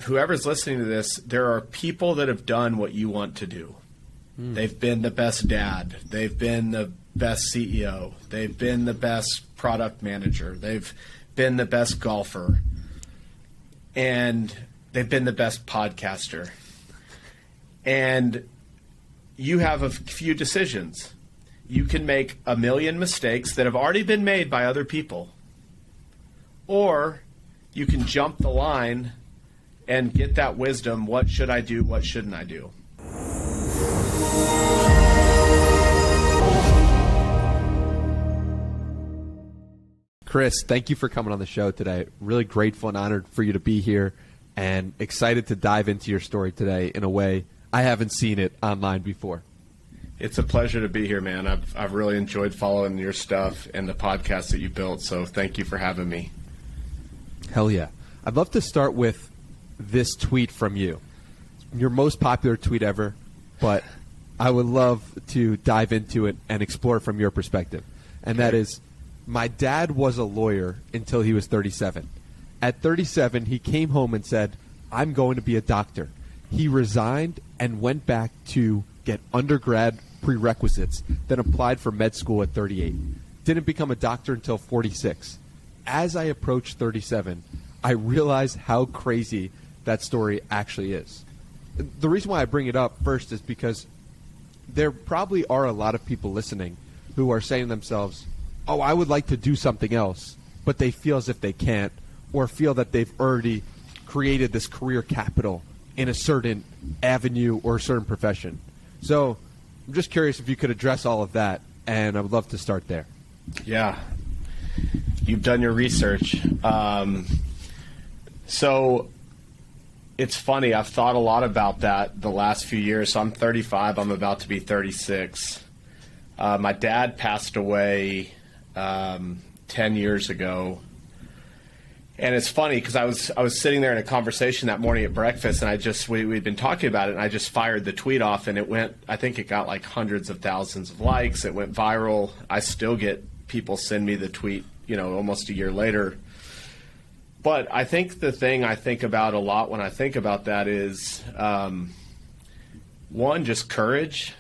whoever's listening to this, there are people that have done what you want to do. They've been the best dad. They've been the best CEO. They've been the best product manager. They've been the best golfer. And they've been the best podcaster. And you have a few decisions. You can make a million mistakes that have already been made by other people. Or you can jump the line and get that wisdom. What should I do? What shouldn't I do? Chris, thank you for coming on the show today. Really grateful and honored for you to be here, and excited to dive into your story today in a way I haven't seen it online before. It's a pleasure to be here, man. I've really enjoyed following your stuff and the podcast that you built, so thank you for having me. Hell yeah. I'd love to start with this tweet from you. Your most popular tweet ever, but I would love to dive into it and explore from your perspective. And that is, my dad was a lawyer until he was 37. At 37, he came home and said, I'm going to be a doctor. He resigned and went back to get undergrad prerequisites, then applied for med school at 38. Didn't become a doctor until 46. As I approached 37, I realized how crazy that story actually is. The reason why I bring it up first is because there probably are a lot of people listening who are saying to themselves, oh, I would like to do something else, but they feel as if they can't, or feel that they've already created this career capital in a certain avenue or a certain profession. So I'm just curious if you could address all of that, and I would love to start there. Yeah. You've done your research. So it's funny. I've thought a lot about that the last few years. So I'm 35. I'm about to be 36. My dad passed away 10 years ago. And it's funny because I was sitting there in a conversation that morning at breakfast, and we'd been talking about it, and I just fired the tweet off, and it went, I think it got like hundreds of thousands of likes. It went viral. I still get people send me the tweet, almost a year later. But I think the thing I think about a lot when I think about that is, one, just courage.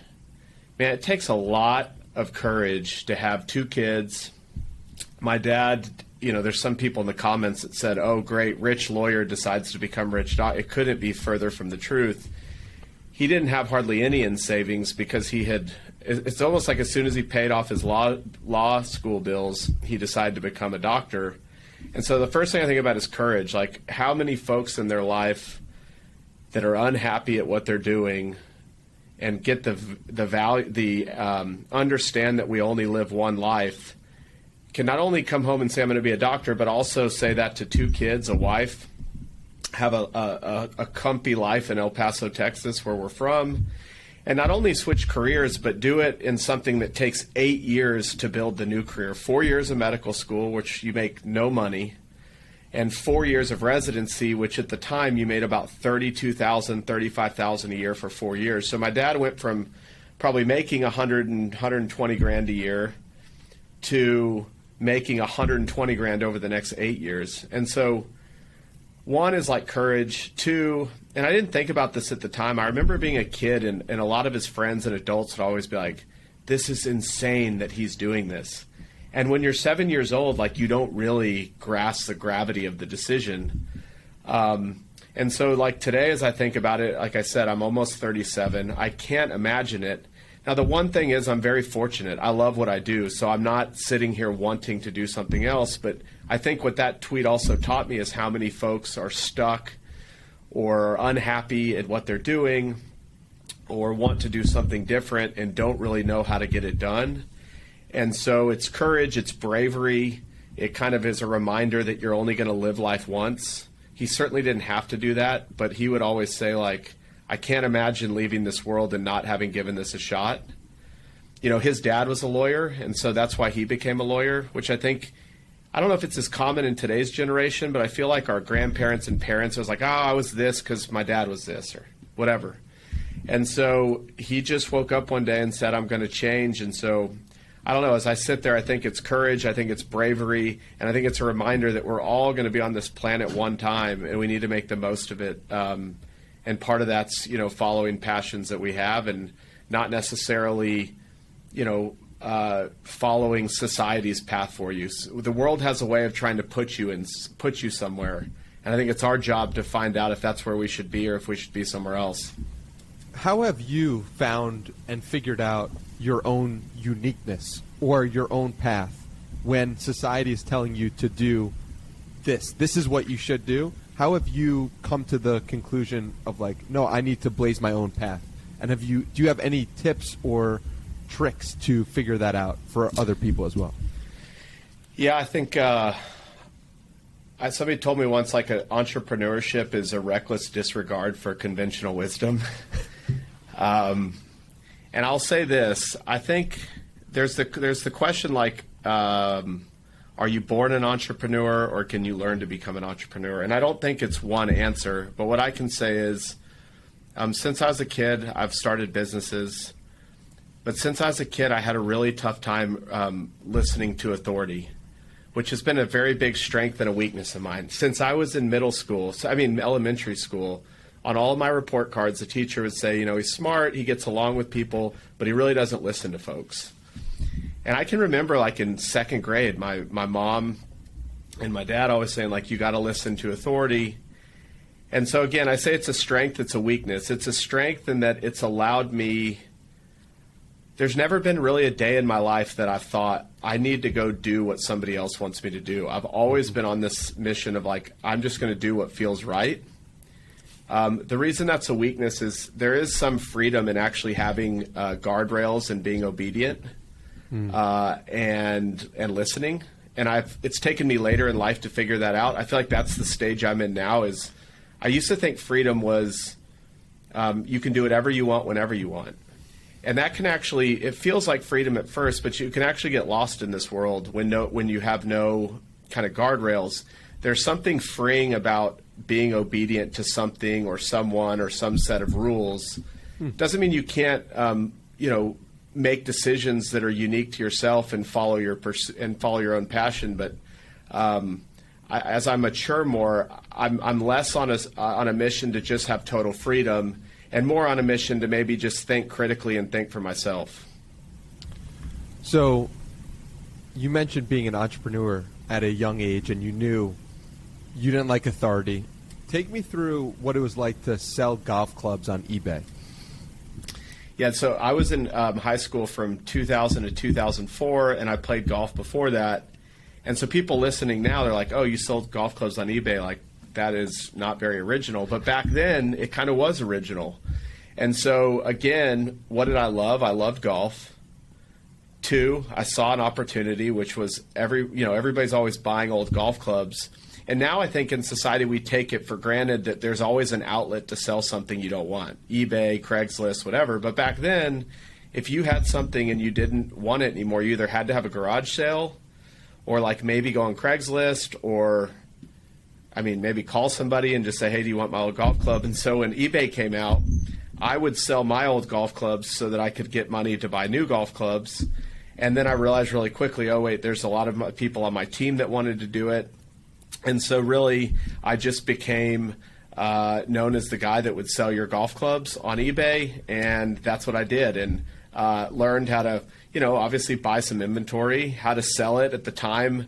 Man, it takes a lot of courage to have two kids. My dad, there's some people in the comments that said, oh, great, rich lawyer decides to become rich doctor. It couldn't be further from the truth. He didn't have hardly any in savings because it's almost like as soon as he paid off his law school bills, he decided to become a doctor. And so the first thing I think about is courage. Like, how many folks in their life that are unhappy at what they're doing and get the value, understand that we only live one life, can not only come home and say, I'm going to be a doctor, but also say that to two kids, a wife, have a comfy life in El Paso, Texas, where we're from, and not only switch careers, but do it in something that takes 8 years to build the new career. 4 years of medical school, which you make no money, and 4 years of residency, which at the time you made about $32,000, $35,000 a year for 4 years. So my dad went from probably making 120 grand a year to making 120 grand over the next 8 years. And so one is like courage. Two, and I didn't think about this at the time. I remember being a kid, and a lot of his friends and adults would always be like, this is insane that he's doing this. And when you're 7 years old, like, you don't really grasp the gravity of the decision. And so like today, as I think about it, like I said, I'm almost 37. I can't imagine it. Now, the one thing is I'm very fortunate. I love what I do, so I'm not sitting here wanting to do something else. But I think what that tweet also taught me is how many folks are stuck or unhappy at what they're doing or want to do something different and don't really know how to get it done. And so it's courage, it's bravery. It kind of is a reminder that you're only going to live life once. He certainly didn't have to do that, but he would always say, like, I can't imagine leaving this world and not having given this a shot. His dad was a lawyer, and so that's why he became a lawyer, which I don't know if it's as common in today's generation, but I feel like our grandparents and parents was like, oh, I was this because my dad was this or whatever. And so he just woke up one day and said, I'm going to change. And so I don't know, as I sit there, I think it's courage, I think it's bravery, and I think it's a reminder that we're all going to be on this planet one time, and we need to make the most of it. And part of that's, following passions that we have, and not necessarily, following society's path for you. So the world has a way of trying to put you somewhere, and I think it's our job to find out if that's where we should be or if we should be somewhere else. How have you found and figured out your own uniqueness or your own path when society is telling you to do this? This is what you should do. How have you come to the conclusion of no, I need to blaze my own path? And do you have any tips or tricks to figure that out for other people as well? Yeah, I think somebody told me once, entrepreneurship is a reckless disregard for conventional wisdom. And I'll say this: I think there's the question are you born an entrepreneur or can you learn to become an entrepreneur? And I don't think it's one answer, but what I can say is, since I was a kid, I've started businesses. But since I was a kid, I had a really tough time listening to authority, which has been a very big strength and a weakness of mine. Since I was in elementary school, on all of my report cards, the teacher would say, he's smart, he gets along with people, but he really doesn't listen to folks. And I can remember, in second grade, my mom and my dad always saying, you got to listen to authority. And so, again, I say it's a strength, it's a weakness. It's a strength in that it's allowed me. There's never been really a day in my life that I've thought, I need to go do what somebody else wants me to do. I've always been on this mission of, I'm just going to do what feels right. The reason that's a weakness is there is some freedom in actually having guardrails and being obedient and listening. And it's taken me later in life to figure that out. I feel like that's the stage I'm in now. Is I used to think freedom was you can do whatever you want whenever you want. And that can actually, it feels like freedom at first, but you can actually get lost in this world when you have no kind of guardrails. There's something freeing about being obedient to something or someone or some set of rules. Doesn't mean you can't, make decisions that are unique to yourself and follow your own passion. But as I mature more, I'm less on a mission to just have total freedom, and more on a mission to maybe just think critically and think for myself. So you mentioned being an entrepreneur at a young age, and you knew you didn't like authority. Take me through what it was like to sell golf clubs on eBay. Yeah, so I was in high school from 2000 to 2004, and I played golf before that. And so people listening now, they're like, oh, you sold golf clubs on eBay. That is not very original. But back then, it kind of was original. And so, again, what did I love? I loved golf. 2, I saw an opportunity, which was everybody's always buying old golf clubs. And now I think in society we take it for granted that there's always an outlet to sell something you don't want. eBay, Craigslist, whatever. But back then, if you had something and you didn't want it anymore, you either had to have a garage sale or maybe go on Craigslist or maybe call somebody and just say, hey, do you want my old golf club? And so when eBay came out, I would sell my old golf clubs so that I could get money to buy new golf clubs. And then I realized really quickly, oh, wait, there's a lot of people on my team that wanted to do it. And so really, I just became known as the guy that would sell your golf clubs on eBay, and that's what I did. And learned how to, obviously buy some inventory, how to sell it at the time.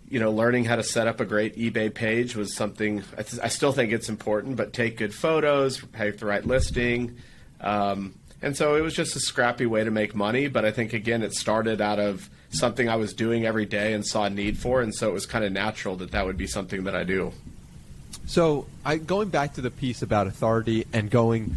Learning how to set up a great eBay page was something I still think it's important, but take good photos, have the right listing. And so it was just a scrappy way to make money. But I think, again, it started out of something I was doing every day and saw a need for. And so it was kind of natural that would be something that I do. So going back to the piece about authority and going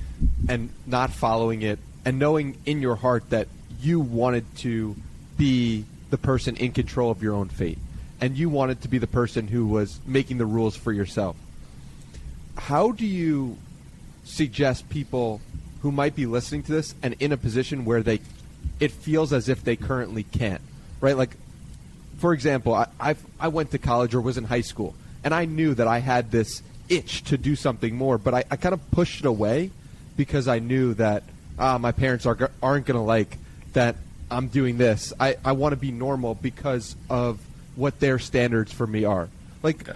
and not following it and knowing in your heart that you wanted to be the person in control of your own fate and you wanted to be the person who was making the rules for yourself. How do you suggest people who might be listening to this and in a position where it feels as if they currently can't, right? For example, I went to college or was in high school, and I knew that I had this itch to do something more, but I kind of pushed it away because I knew that my parents aren't going to like that I'm doing this. I want to be normal because of what their standards for me are. Like,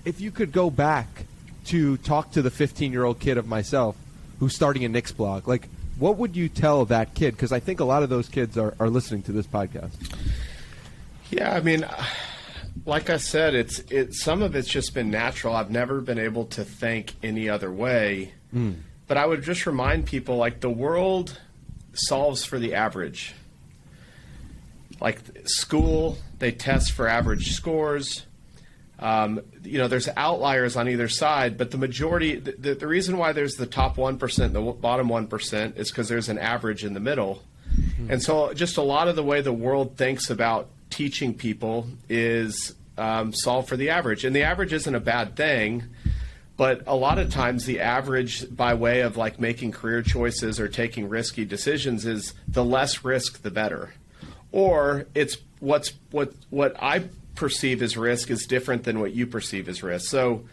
if you could go back to talk to the 15-year-old kid of myself who's starting a Knicks blog, like, what would you tell that kid? Because I think a lot of those kids are listening to this podcast. Yeah, I mean, like I said, it's some of it's just been natural. I've never been able to think any other way. But I would just remind people, like, the world solves for the average. Like school, they test for average scores. There's outliers on either side, but the majority, the reason why there's the top 1% and the bottom 1% is because there's an average in the middle. And so just a lot of the way the world thinks about teaching people is solve for the average. And the average isn't a bad thing, but a lot of times the average by way of like making career choices or taking risky decisions is the less risk, the better. Or it's what I perceive as risk is different than what you perceive as risk. So,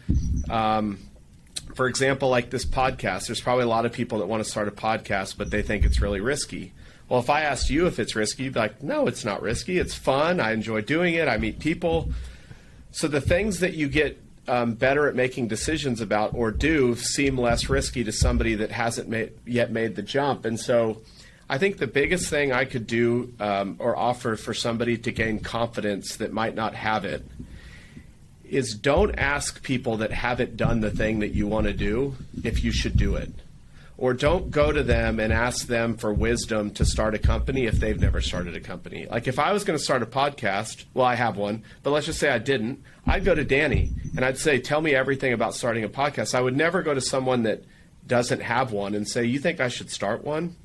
for example, like this podcast, there's probably a lot of people that want to start a podcast, but they think it's really risky. Well, if I asked you if it's risky, you'd be like, no, it's not risky. It's fun. I enjoy doing it. I meet people. So the things that you get better at making decisions about or do seem less risky to somebody that hasn't yet made the jump. And so I think the biggest thing I could do or offer for somebody to gain confidence that might not have it is don't ask people that haven't done the thing that you want to do if you should do it. Or don't go to them and ask them for wisdom to start a company if they've never started a company. Like if I was going to start a podcast, well, I have one, but let's just say I didn't, I'd go to Danny and I'd say, tell me everything about starting a podcast. I would never go to someone that doesn't have one and say, you think I should start one?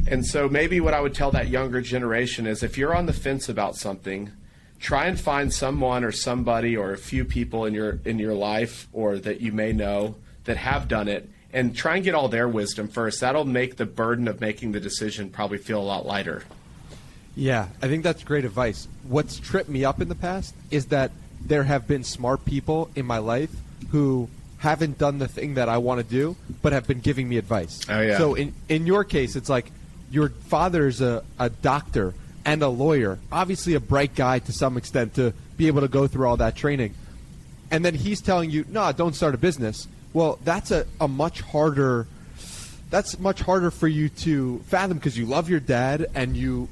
And so maybe what I would tell that younger generation is if you're on the fence about something, try and find someone or somebody or a few people in your life or that you may know that have done it, and try and get all their wisdom first. That'll make the burden of making the decision probably feel a lot lighter. Yeah, I think that's great advice. What's tripped me up in the past is that there have been smart people in my life who haven't done the thing that I want to do, but have been giving me advice. Oh, yeah. So in your case, it's like your father's a doctor and a lawyer, obviously a bright guy to some extent to be able to go through all that training. And then he's telling you, no, don't start a business. Well, that's a much harder. That's much harder for you to fathom because you love your dad and you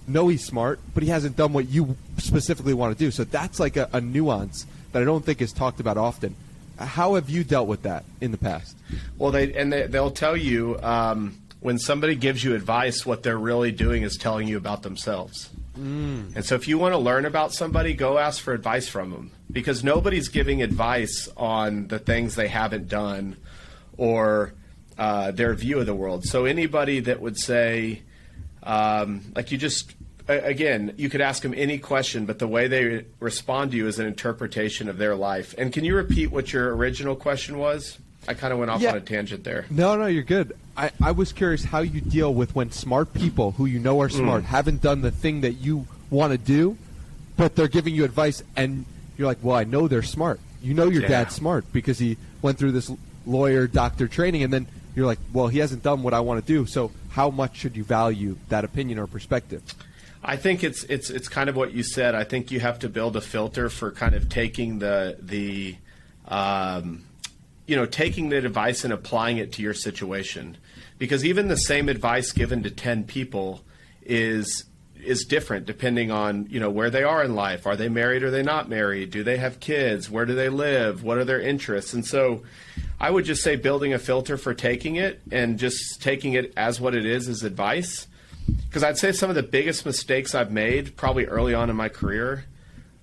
know he's smart, but he hasn't done what you specifically want to do. So that's like a nuance that I don't think is talked about often. How have you dealt with that in the past? Well, they'll tell you when somebody gives you advice, what they're really doing is telling you about themselves. And so if you want to learn about somebody, go ask for advice from them, because nobody's giving advice on the things they haven't done or their view of the world. So anybody that would say, like you just, again, you could ask them any question, but the way they respond to you is an interpretation of their life. And can you repeat what your original question was? I kind of went off on a tangent there. No, you're good. I was curious how you deal with when smart people who you know are smart haven't done the thing that you want to do, but they're giving you advice, and you're like, well, I know they're smart. You know your dad's smart because he went through this lawyer, doctor training, and then you're like, well, he hasn't done what I want to do, so how much should you value that opinion or perspective? I think it's kind of what you said. I think you have to build a filter for kind of taking taking the advice and applying it to your situation. Because even the same advice given to 10 people is different depending on, where they are in life. Are they married or are they not married? Do they have kids? Where do they live? What are their interests? And so I would just say building a filter for taking it and just taking it as what it is advice. Because I'd say some of the biggest mistakes I've made probably early on in my career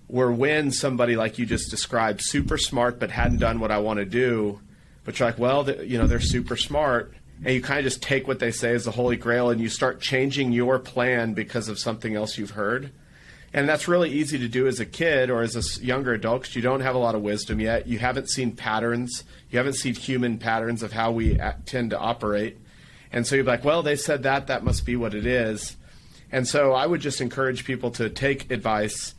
were when somebody like you just described, super smart but hadn't done what I want to do, but you're like, well, they're super smart, and you kind of just take what they say as the holy grail and you start changing your plan because of something else you've heard. And that's really easy to do as a kid or as a younger adult because you don't have a lot of wisdom yet. You haven't seen patterns. You haven't seen human patterns of how we tend to operate. And so you're like, well, they said that must be what it is. And so I would just encourage people to take advice.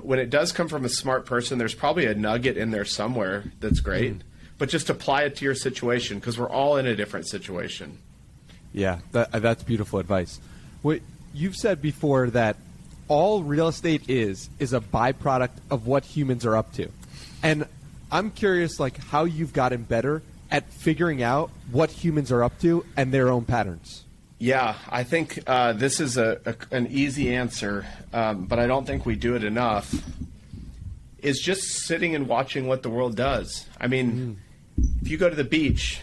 When it does come from a smart person, there's probably a nugget in there somewhere that's great. But just apply it to your situation because we're all in a different situation. Yeah, that's beautiful advice. you've said before that all real estate is a byproduct of what humans are up to. And I'm curious, like, how you've gotten better at figuring out what humans are up to and their own patterns. Yeah, I think this is an easy answer, but I don't think we do it enough, is just sitting and watching what the world does. I mean, if you go to the beach,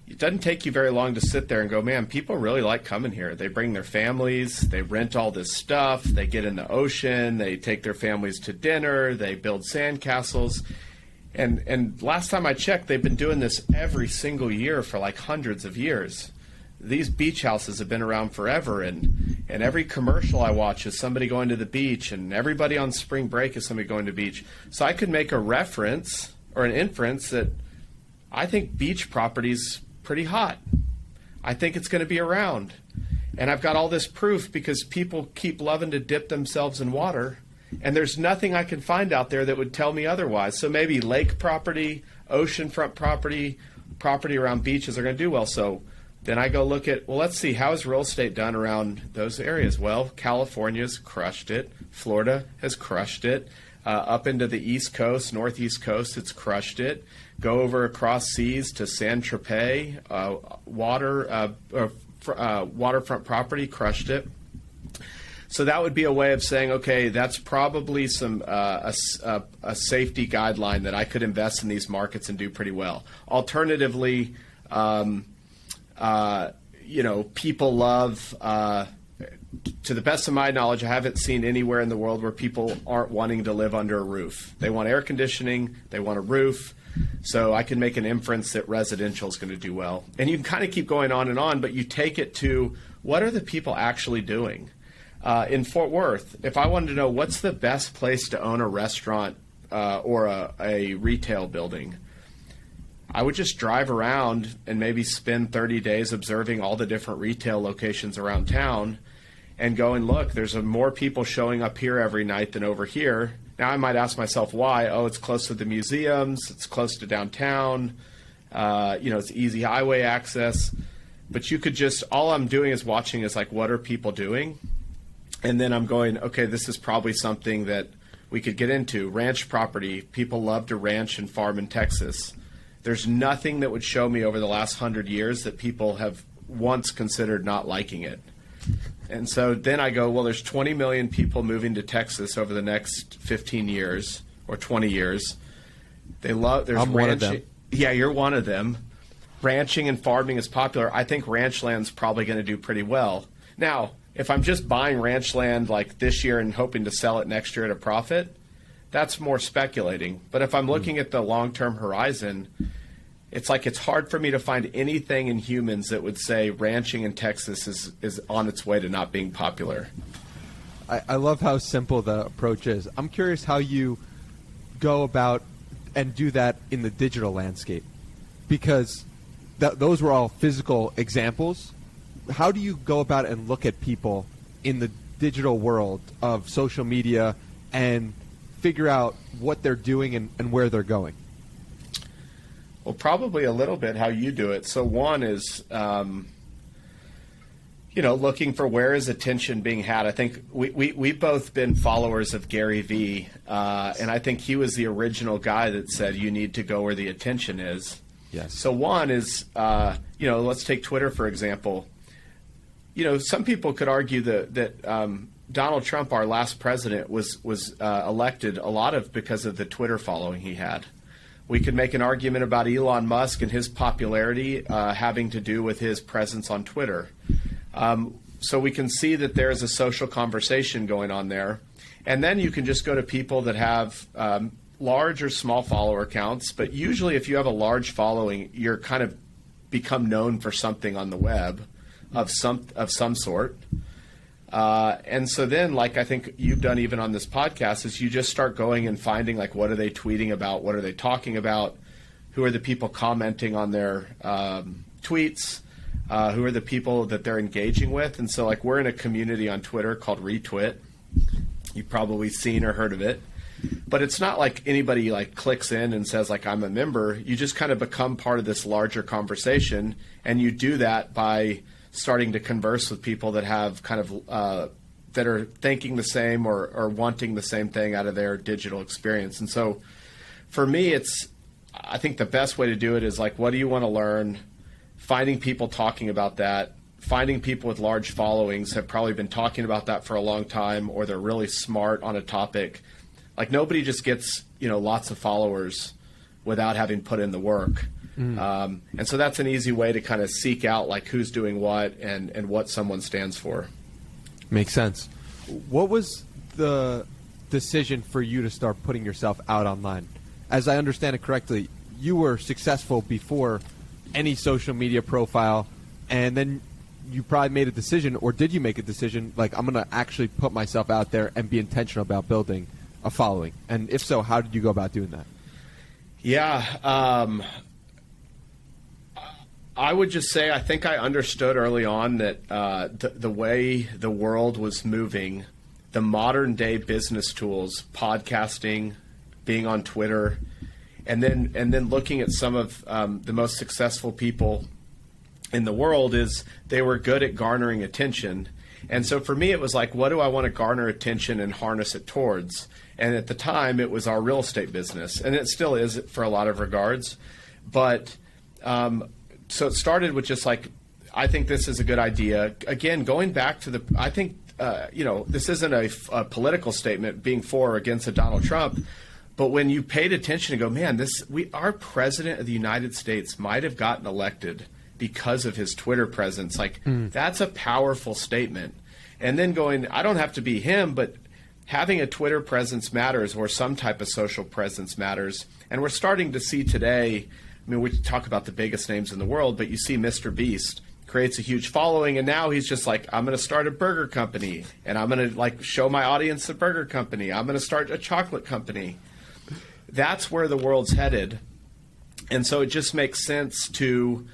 it doesn't take you very long to sit there and go, man, people really like coming here. They bring their families, they rent all this stuff, they get in the ocean, they take their families to dinner, they build sandcastles. And last time I checked, they've been doing this every single year for like hundreds of years. These beach houses have been around forever, and every commercial I watch is somebody going to the beach, and everybody on spring break is somebody going to the beach. So I could make a reference or an inference that I think beach property's pretty hot. I think it's going to be around. And I've got all this proof because people keep loving to dip themselves in water, and there's nothing I can find out there that would tell me otherwise. So maybe lake property, oceanfront property, property around beaches are going to do well. So then I go look at, well, let's see, how is real estate done around those areas? Well, California's crushed it. Florida has crushed it. Up into the East Coast, Northeast Coast, it's crushed it. Go over across seas to San Tropez, waterfront property, crushed it. So that would be a way of saying, okay, that's probably some a safety guideline that I could invest in these markets and do pretty well. Alternatively, people love, to the best of my knowledge, I haven't seen anywhere in the world where people aren't wanting to live under a roof. They want air conditioning, they want a roof. So I can make an inference that residential is going to do well. And you can kind of keep going on, but you take it to what are the people actually doing? In Fort Worth, if I wanted to know what's the best place to own a restaurant or a retail building, I would just drive around and maybe spend 30 days observing all the different retail locations around town and go and look, there's more people showing up here every night than over here. Now I might ask myself why. Oh, it's close to the museums, it's close to downtown, it's easy highway access. But you could just, all I'm doing is watching is like, what are people doing? And then I'm going, okay, this is probably something that we could get into. Ranch property, people love to ranch and farm in Texas. There's nothing that would show me over the last 100 years that people have once considered not liking it. And so then I go, well, there's 20 million people moving to Texas over the next 15 years or 20 years. There's I'm ranching. one of them. Yeah, you're one of them. Ranching and farming is popular. I think ranch land's probably going to do pretty well. Now, if I'm just buying ranch land like this year and hoping to sell it next year at a profit, that's more speculating. But if I'm looking at the long-term horizon, it's like it's hard for me to find anything in humans that would say ranching in Texas is on its way to not being popular. I love how simple the approach is. I'm curious how you go about and do that in the digital landscape, because those were all physical examples. How do you go about and look at people in the digital world of social media and figure out what they're doing and where they're going? Well, probably a little bit how you do it. So one is, looking for where is attention being had. I think we've both been followers of Gary Vee, and I think he was the original guy that said you need to go where the attention is. Yes. So one is, let's take Twitter, for example. Some people could argue that Donald Trump, our last president, was elected a lot of because of the Twitter following he had. We could make an argument about Elon Musk and his popularity having to do with his presence on Twitter. So we can see that there is a social conversation going on there. And then you can just go to people that have large or small follower accounts. But usually if you have a large following, you're kind of become known for something on the web of some sort. And so then, like I think you've done even on this podcast, is you just start going and finding, like, what are they tweeting about? What are they talking about? Who are the people commenting on their tweets? Who are the people that they're engaging with? And so, like, we're in a community on Twitter called Retweet. You've probably seen or heard of it. But it's not like anybody, like, clicks in and says, like, I'm a member. You just kind of become part of this larger conversation, and you do that by starting to converse with people that have kind of that are thinking the same or wanting the same thing out of their digital experience. And so for me, I think the best way to do it is like, what do you want to learn? Finding people talking about that, finding people with large followings have probably been talking about that for a long time, or they're really smart on a topic. Like nobody just gets, lots of followers without having put in the work. And so that's an easy way to kind of seek out like who's doing what and what someone stands for. Makes sense. What was the decision for you to start putting yourself out online? As I understand it correctly, you were successful before any social media profile, and then you probably made a decision, or did you make a decision, like, I'm going to actually put myself out there and be intentional about building a following? And if so, how did you go about doing that? Yeah. I would just say I think I understood early on that the way the world was moving, the modern day business tools, podcasting, being on Twitter, and then looking at some of the most successful people in the world, is they were good at garnering attention. And so for me, it was like, what do I want to garner attention and harness it towards? And at the time, it was our real estate business, and it still is for a lot of regards. But so it started with just like, I think this is a good idea. Again, going back to I think, this isn't a political statement being for or against a Donald Trump, but when you paid attention and go, man, our president of the United States might have gotten elected because of his Twitter presence. Like, that's a powerful statement. And then going, I don't have to be him, but having a Twitter presence matters, or some type of social presence matters. And we're starting to see today, I mean, we talk about the biggest names in the world, but you see Mr. Beast creates a huge following, and now he's just like, I'm going to start a burger company, and I'm going to like show my audience the burger company. I'm going to start a chocolate company. That's where the world's headed. And so it just makes sense to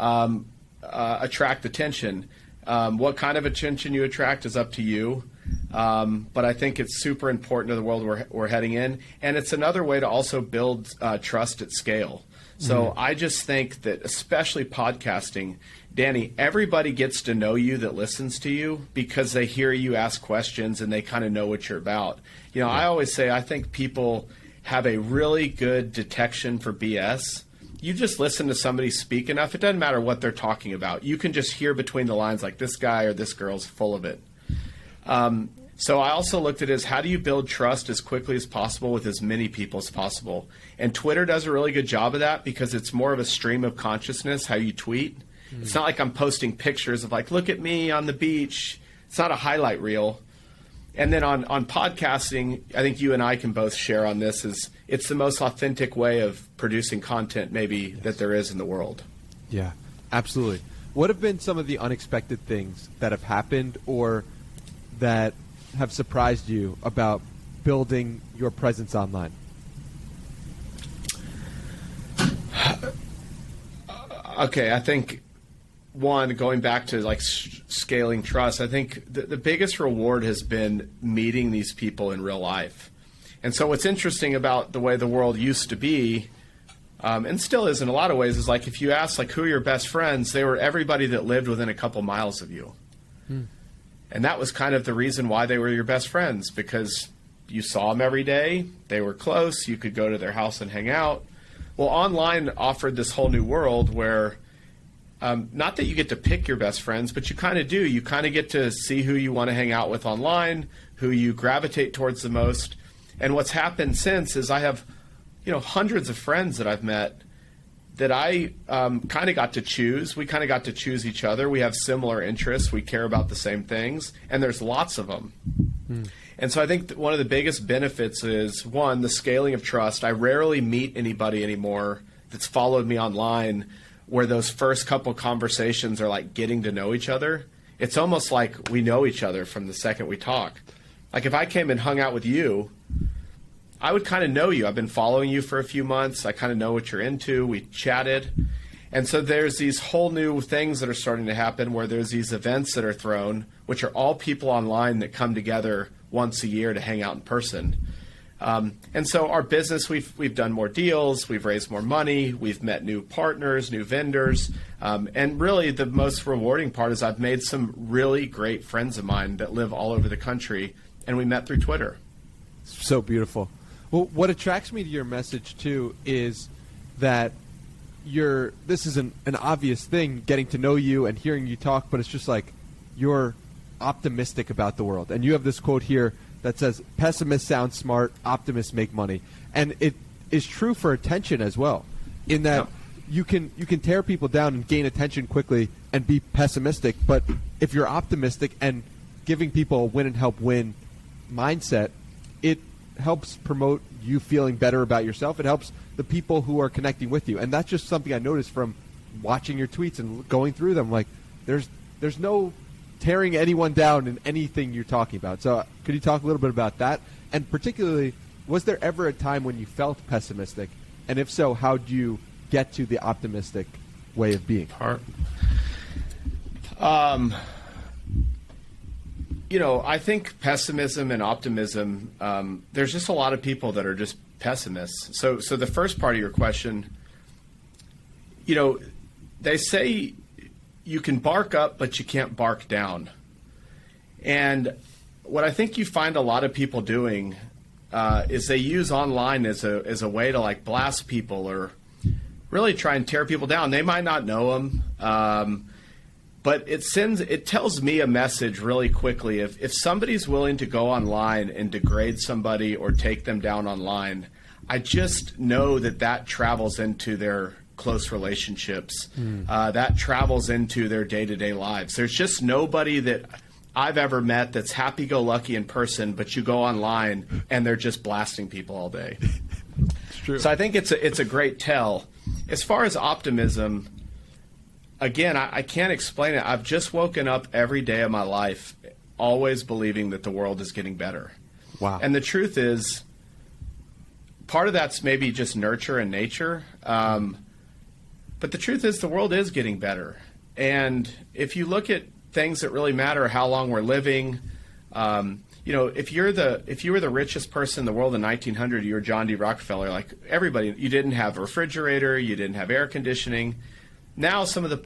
attract attention. What kind of attention you attract is up to you. But I think it's super important to the world we're heading in. And it's another way to also build trust at scale. So I just think that, especially podcasting, Danny, everybody gets to know you that listens to you because they hear you ask questions and they kind of know what you're about. I always say I think people have a really good detection for BS. You just listen to somebody speak enough, it doesn't matter what they're talking about. You can just hear between the lines, like, this guy or this girl's full of it. So I also looked at it as, how do you build trust as quickly as possible with as many people as possible? And Twitter does a really good job of that because it's more of a stream of consciousness, how you tweet. It's not like I'm posting pictures of like, look at me on the beach. It's not a highlight reel. And then on podcasting, I think you and I can both share on this, is it's the most authentic way of producing content maybe that there is in the world. Yeah, absolutely. What have been some of the unexpected things that have happened or that have surprised you about building your presence online? Okay, I think one, going back to like scaling trust, I think the biggest reward has been meeting these people in real life. And so what's interesting about the way the world used to be, and still is in a lot of ways, is like if you ask like who are your best friends, they were everybody that lived within a couple miles of you. And that was kind of the reason why they were your best friends, because you saw them every day, they were close, you could go to their house and hang out. Well, online offered this whole new world where not that you get to pick your best friends, but you kind of do. You kind of get to see who you want to hang out with online, who you gravitate towards the most. And what's happened since is I have, hundreds of friends that I've met that I kind of got to choose. We kind of got to choose each other. We have similar interests. We care about the same things. And there's lots of them. And so I think that one of the biggest benefits is, one, the scaling of trust. I rarely meet anybody anymore that's followed me online where those first couple conversations are like getting to know each other. It's almost like we know each other from the second we talk. Like if I came and hung out with you, I would kind of know you. I've been following you for a few months. I kind of know what you're into. We chatted. And so there's these whole new things that are starting to happen where there's these events that are thrown, which are all people online that come together once a year to hang out in person. And so our business, we've done more deals, we've raised more money, we've met new partners, new vendors, and really the most rewarding part is I've made some really great friends of mine that live all over the country, and we met through Twitter. So beautiful. Well, what attracts me to your message too is that this is an obvious thing, getting to know you and hearing you talk, but it's just like you're optimistic about the world. And you have this quote here that says, pessimists sound smart, optimists make money. And it is true for attention as well, in that you can tear people down and gain attention quickly and be pessimistic, but if you're optimistic and giving people a win and help win mindset, it helps promote you feeling better about yourself. It helps the people who are connecting with you. And that's just something I noticed from watching your tweets and going through them. Like, there's no tearing anyone down in anything you're talking about. So could you talk a little bit about that? And particularly, was there ever a time when you felt pessimistic? And if so, how do you get to the optimistic way of being? I think pessimism and optimism, there's just a lot of people that are just pessimists. So the first part of your question, they say you can bark up, but you can't bark down. And what I think you find a lot of people doing is they use online as a way to like blast people or really try and tear people down. They might not know them, but it tells me a message really quickly. If somebody's willing to go online and degrade somebody or take them down online, I just know that travels into their close relationships. That travels into their day-to-day lives. There's just nobody that I've ever met that's happy-go-lucky in person, but you go online and they're just blasting people all day. It's true. So I think it's a great tell. As far as optimism, again, I can't explain it. I've just woken up every day of my life always believing that the world is getting better. Wow. And the truth is, part of that's maybe just nurture and nature. But the truth is the world is getting better. And if you look at things that really matter, how long we're living, if you were the richest person in the world in 1900, you were John D. Rockefeller, like everybody, you didn't have a refrigerator, you didn't have air conditioning. Now some of the,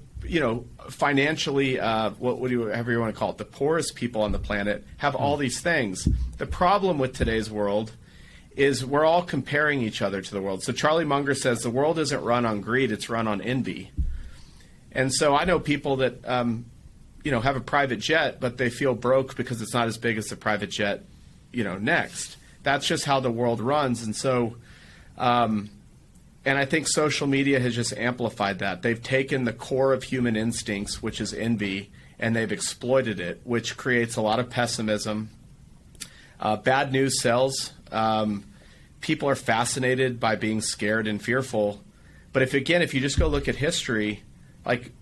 financially, whatever you want to call it, the poorest people on the planet have all these things. The problem with today's world is we're all comparing each other to the world. So Charlie Munger says the world isn't run on greed, it's run on envy. And so I know people that, have a private jet, but they feel broke because it's not as big as the private jet, next. That's just how the world runs. And so, and I think social media has just amplified that. They've taken the core of human instincts, which is envy, and they've exploited it, which creates a lot of pessimism. Bad news sells. People are fascinated by being scared and fearful. But if you just go look at history, like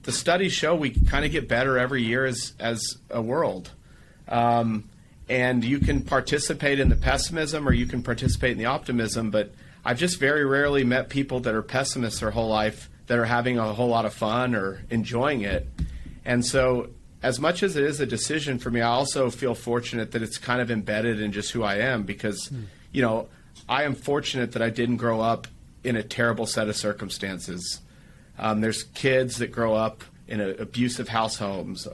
the studies show we kind of get better every year as a world. And you can participate in the pessimism or you can participate in the optimism, but I've just very rarely met people that are pessimists their whole life that are having a whole lot of fun or enjoying it. And so as much as it is a decision for me, I also feel fortunate that it's kind of embedded in just who I am because, I am fortunate that I didn't grow up in a terrible set of circumstances. There's kids that grow up in abusive house homes,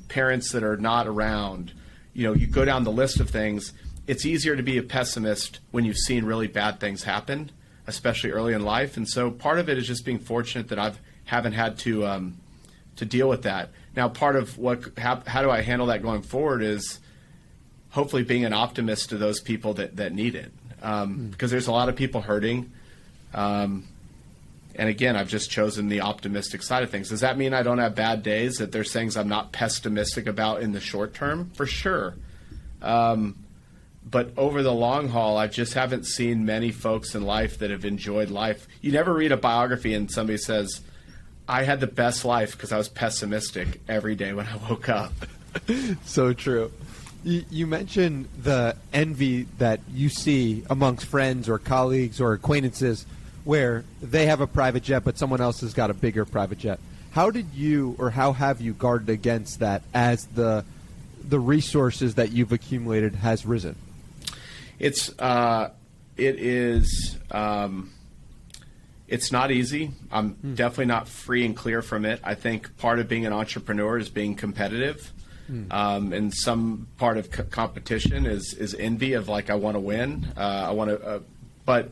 parents that are not around. You go down the list of things. It's easier to be a pessimist when you've seen really bad things happen, especially early in life. And so part of it is just being fortunate that I haven't had to deal with that. Now, part of how do I handle that going forward is hopefully being an optimist to those people that need it, because there's a lot of people hurting. And again, I've just chosen the optimistic side of things. Does that mean I don't have bad days, that there's things I'm not pessimistic about in the short term? For sure. But over the long haul, I just haven't seen many folks in life that have enjoyed life. You never read a biography and somebody says, I had the best life because I was pessimistic every day when I woke up. So true. You mentioned the envy that you see amongst friends or colleagues or acquaintances where they have a private jet but someone else has got a bigger private jet. How have you guarded against that as the resources that you've accumulated has risen? It is. It's not easy. I'm definitely not free and clear from it. I think part of being an entrepreneur is being competitive. And some part of competition is envy of like, I want to win. I want to, but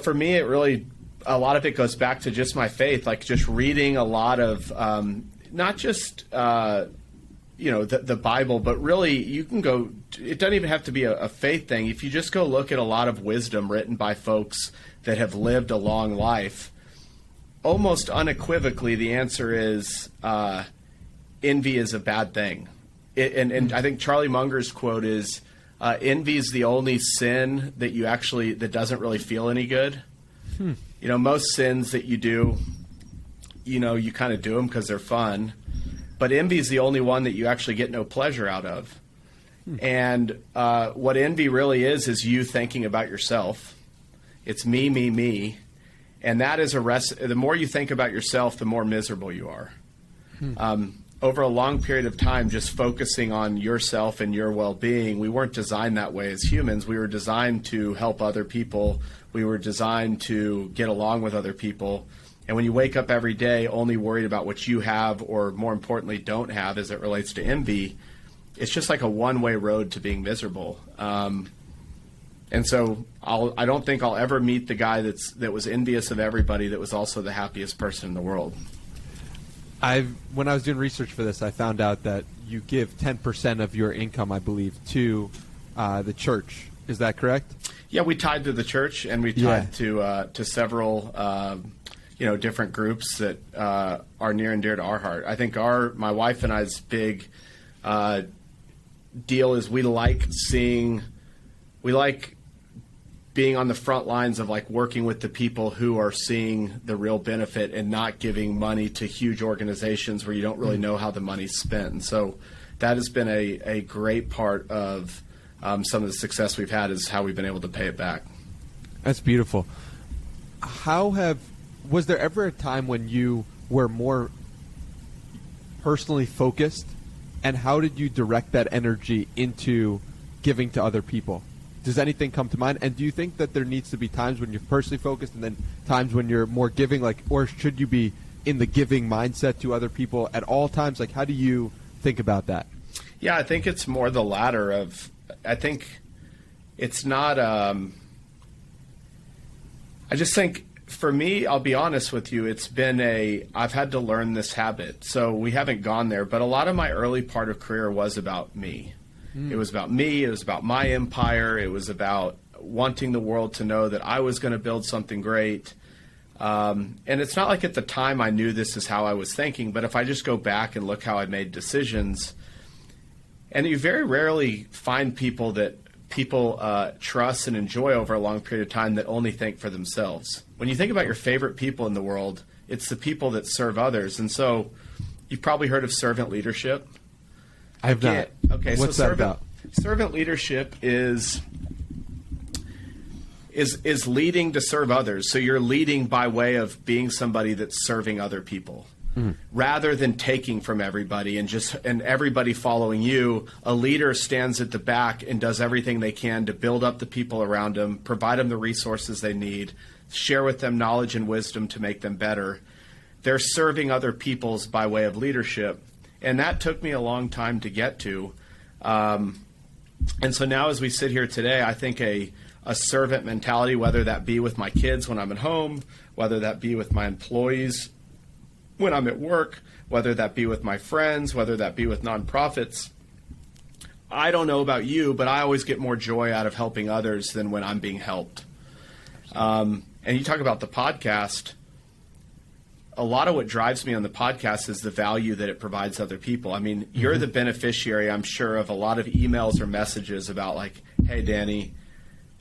for me, it really, a lot of it goes back to just my faith, like just reading a lot of, not just, the Bible, but really you can go, it doesn't even have to be a faith thing. If you just go look at a lot of wisdom written by folks that have lived a long life, almost unequivocally, the answer is, envy is a bad thing. And I think Charlie Munger's quote is, envy is the only sin that doesn't really feel any good. Most sins that you do, you kind of do them because they're fun. But envy is the only one that you actually get no pleasure out of. And what envy really is you thinking about yourself. It's me, me, me. And that is the more you think about yourself, the more miserable you are. Over a long period of time, just focusing on yourself and your well-being, we weren't designed that way as humans. We were designed to help other people. We were designed to get along with other people. And when you wake up every day only worried about what you have, or more importantly, don't have as it relates to envy, it's just like a one-way road to being miserable. And so I don't think I'll ever meet the guy that was envious of everybody that was also the happiest person in the world. When I was doing research for this, I found out that you give 10% of your income, I believe, to the church. Is that correct? Yeah, we tied to the church, and we tied to several different groups that are near and dear to our heart. I think my wife and I's big deal is we like being on the front lines of like working with the people who are seeing the real benefit and not giving money to huge organizations where you don't really know how the money's spent. And so that has been a great part of some of the success we've had, is how we've been able to pay it back. That's beautiful. Was there ever a time when you were more personally focused, and how did you direct that energy into giving to other people? Does anything come to mind? And do you think that there needs to be times when you're personally focused and then times when you're more giving, or should you be in the giving mindset to other people at all times? Like, how do you think about that? Yeah, I think it's more the latter I think it's not, I just think for me, I'll be honest with you, I've had to learn this habit. So we haven't gone there, but a lot of my early part of career was about me. It was about me. It was about my empire. It was about wanting the world to know that I was going to build something great. And it's not like at the time I knew this is how I was thinking, but if I just go back and look how I made decisions, and you very rarely find people that people trust and enjoy over a long period of time that only think for themselves. When you think about your favorite people in the world, it's the people that serve others. And so you've probably heard of servant leadership. I have not. Okay, what's so that about? Servant leadership is leading to serve others. So you're leading by way of being somebody that's serving other people. Rather than taking from everybody and everybody following you. A leader stands at the back and does everything they can to build up the people around them, provide them the resources they need, share with them knowledge and wisdom to make them better. They're serving other peoples by way of leadership. And that took me a long time to get to. And so now as we sit here today, I think a servant mentality, whether that be with my kids when I'm at home, whether that be with my employees when I'm at work, whether that be with my friends, whether that be with nonprofits. I don't know about you, but I always get more joy out of helping others than when I'm being helped. And you talk about the podcast. A lot of what drives me on the podcast is the value that it provides other people. I mean, you're the beneficiary, I'm sure, of a lot of emails or messages about like, hey, Danny,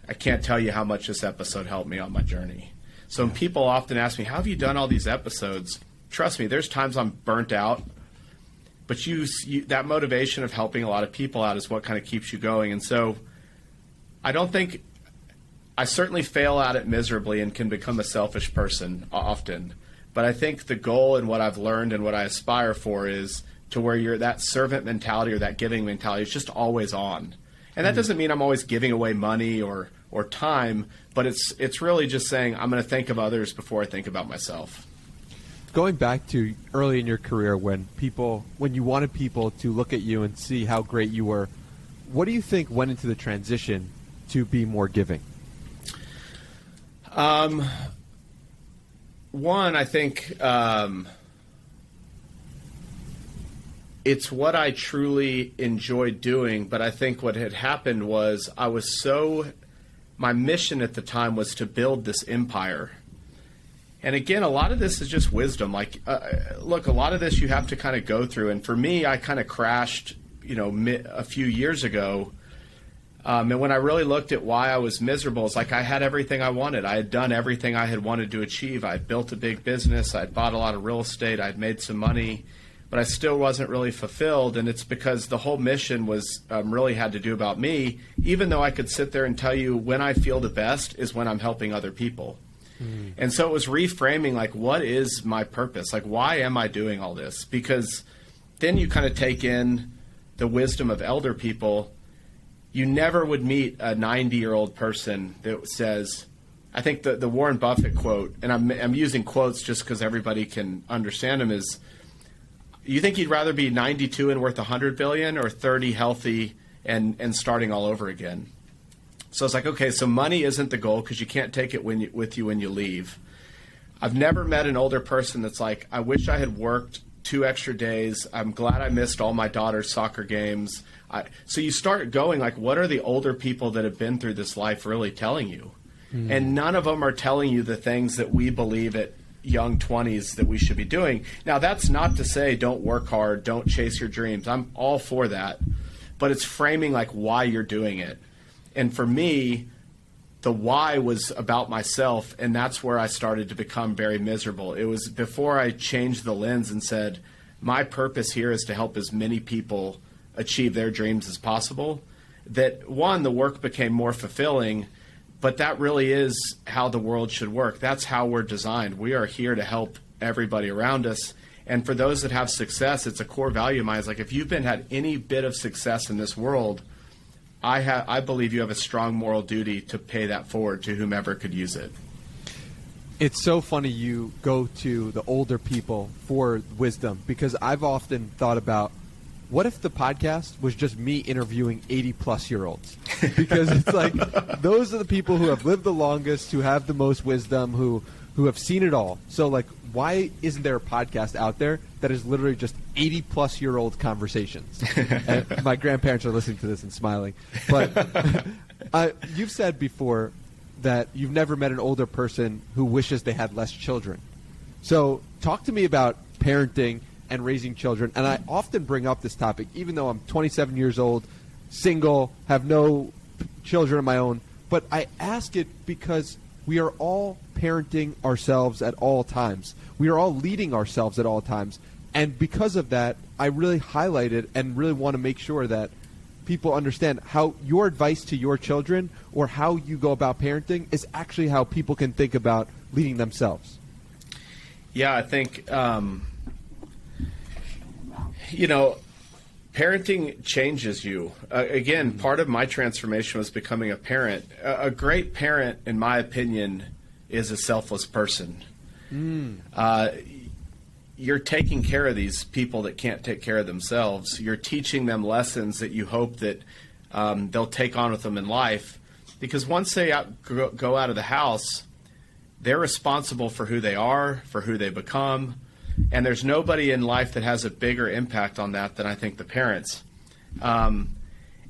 I can't tell you how much this episode helped me on my journey. So when people often ask me, how have you done all these episodes? Trust me, there's times I'm burnt out, but that motivation of helping a lot of people out is what kind of keeps you going. And so I certainly fail at it miserably and can become a selfish person often. But I think the goal and what I've learned and what I aspire for is to where that servant mentality or that giving mentality is just always on. And that doesn't mean I'm always giving away money or time, but it's really just saying I'm going to think of others before I think about myself. Going back to early in your career when you wanted people to look at you and see how great you were, what do you think went into the transition to be more giving? One, I think it's what I truly enjoyed doing, but I think what had happened was my mission at the time was to build this empire. And again, a lot of this is just wisdom. Like, look, a lot of this you have to kind of go through. And for me, I kind of crashed, a few years ago. And when I really looked at why I was miserable, it's like I had everything I wanted. I had done everything I had wanted to achieve. I had built a big business. I had bought a lot of real estate. I had made some money, but I still wasn't really fulfilled. And it's because the whole mission was really had to do about me, even though I could sit there and tell you when I feel the best is when I'm helping other people. And so it was reframing, like, what is my purpose? Like, why am I doing all this? Because then you kind of take in the wisdom of elder people. You never would meet a 90-year-old person that says, I think the Warren Buffett quote, and I'm using quotes just because everybody can understand them, is, you think you'd rather be 92 and worth $100 billion or 30 healthy and starting all over again? So it's like, okay, so money isn't the goal because you can't take it with you when you leave. I've never met an older person that's like, I wish I had worked 2 extra days. I'm glad I missed all my daughter's soccer games. So you start going like, what are the older people that have been through this life really telling you? And none of them are telling you the things that we believe at young 20s that we should be doing. Now, that's not to say don't work hard, don't chase your dreams. I'm all for that. But it's framing like why you're doing it. And for me, the why was about myself, and that's where I started to become very miserable. It was before I changed the lens and said, my purpose here is to help as many people achieve their dreams as possible, that, one, the work became more fulfilling, but that really is how the world should work. That's how we're designed. We are here to help everybody around us. And for those that have success, it's a core value of mine. It's like, if you've had any bit of success in this world, I believe you have a strong moral duty to pay that forward to whomever could use it. It's so funny you go to the older people for wisdom, because I've often thought about, what if the podcast was just me interviewing 80-plus-year-olds? Because it's like, those are the people who have lived the longest, who have the most wisdom, who have seen it all. So, like, why isn't there a podcast out there that is literally just 80-plus-year-old conversations? And my grandparents are listening to this and smiling. But you've said before that you've never met an older person who wishes they had less children. So talk to me about parenting and raising children. And I often bring up this topic, even though I'm 27 years old, single, have no children of my own. But I ask it because we are all parenting ourselves at all times. We are all leading ourselves at all times. And because of that, I really highlight it and really want to make sure that people understand how your advice to your children or how you go about parenting is actually how people can think about leading themselves. Yeah, I think, parenting changes you. Again, part of my transformation was becoming a parent. A great parent, in my opinion, is a selfless person. You're taking care of these people that can't take care of themselves. You're teaching them lessons that you hope that they'll take on with them in life. Because once they go out of the house, they're responsible for who they are, for who they become. And there's nobody in life that has a bigger impact on that than I think the parents. And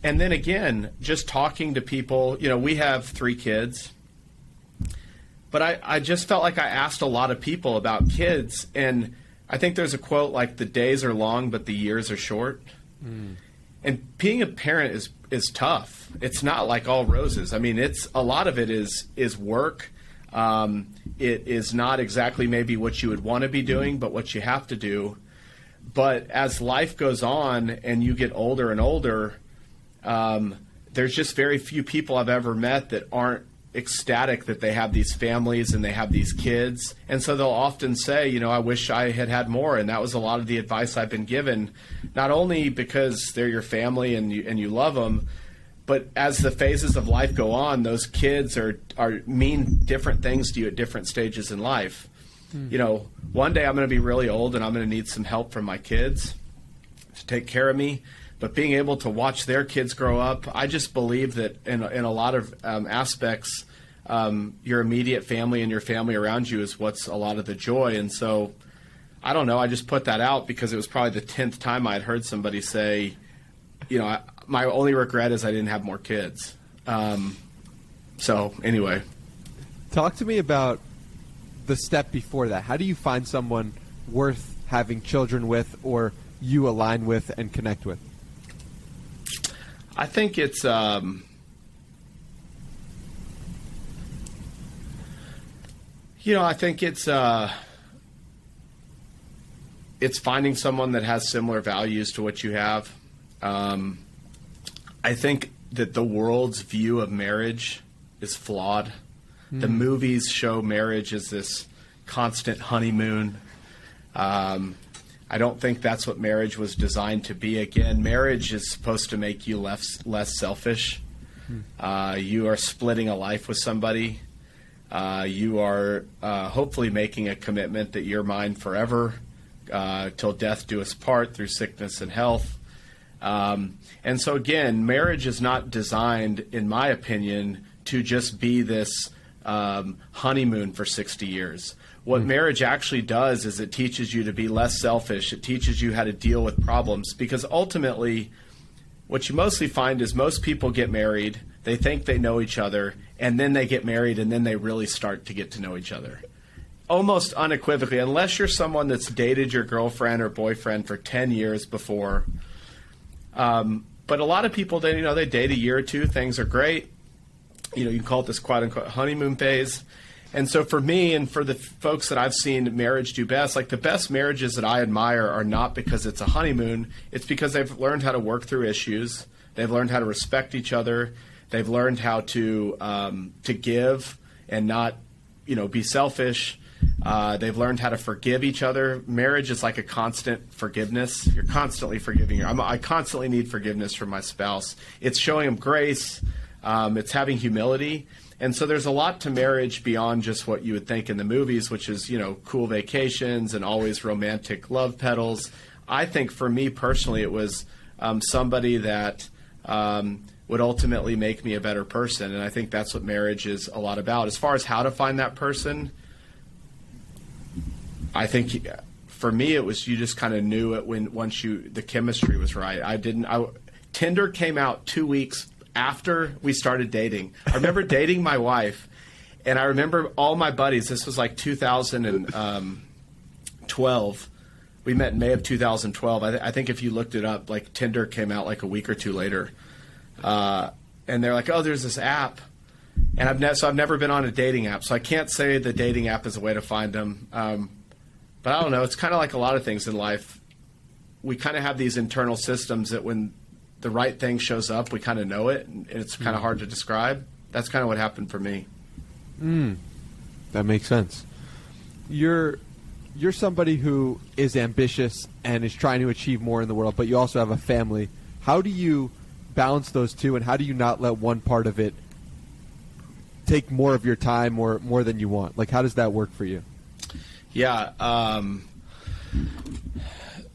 then again, just talking to people, we have 3 kids. But I just felt like I asked a lot of people about kids, and I think there's a quote like, the days are long, but the years are short. And being a parent is tough. It's not like all roses. I mean, a lot of it is work. It is not exactly maybe what you would want to be doing, but what you have to do. But as life goes on and you get older and older, there's just very few people I've ever met that aren't ecstatic that they have these families and they have these kids. And so they'll often say, I wish I had more. And that was a lot of the advice I've been given, not only because they're your family and you love them, But as the phases of life go on, those kids are mean different things to you at different stages in life. You know, one day I'm going to be really old and I'm going to need some help from my kids to take care of me. But being able to watch their kids grow up, I just believe that in a lot of aspects, your immediate family and your family around you is what's a lot of the joy. And so, I don't know, I just put that out because it was probably the 10th time I'd heard somebody say, you know, my only regret is I didn't have more kids. So anyway. Talk to me about the step before that. How do you find someone worth having children with or you align with and connect with? I think it's it's finding someone that has similar values to what you have. I think that the world's view of marriage is flawed. The movies show marriage as this constant honeymoon. I don't think that's what marriage was designed to be. Again, marriage is supposed to make you less selfish. You are splitting a life with somebody. You are hopefully making a commitment that you're mine forever, till death do us part, through sickness and health. And so again, marriage is not designed, in my opinion, to just be this honeymoon for 60 years. What marriage actually does is it teaches you to be less selfish. It teaches you how to deal with problems, because ultimately what you mostly find is most people get married, they think they know each other, and then they get married, and then they really start to get to know each other. Almost unequivocally, unless you're someone that's dated your girlfriend or boyfriend for 10 years before. But a lot of people, they date a year or two, things are great. You can call it this quote-unquote honeymoon phase. And so for me and for the folks that I've seen marriage do best, like the best marriages that I admire are not because it's a honeymoon. It's because they've learned how to work through issues. They've learned how to respect each other. They've learned how to give and not, be selfish. They've learned how to forgive each other. Marriage is like a constant forgiveness. You're constantly forgiving. I constantly need forgiveness from my spouse. It's showing them grace. It's having humility. And so there's a lot to marriage beyond just what you would think in the movies, which is, cool vacations and always romantic love petals. I think for me personally, it was somebody that would ultimately make me a better person. And I think that's what marriage is a lot about. As far as how to find that person, I think for me it was you just kind of knew it once the chemistry was right. Tinder came out 2 weeks after we started dating. I remember dating my wife, and I remember all my buddies. This was like 2012. We met in May of 2012. I think if you looked it up, like Tinder came out like a week or two later, and they're like, "Oh, there's this app." And I've never been on a dating app, so I can't say the dating app is a way to find them. But I don't know. It's kind of like a lot of things in life. We kind of have these internal systems that when the right thing shows up, we kind of know it, and it's kind of hard to describe. That's kind of what happened for me. That makes sense. You're somebody who is ambitious and is trying to achieve more in the world, but you also have a family. How do you balance those two, and how do you not let one part of it take more of your time or more than you want? Like, how does that work for you? Yeah.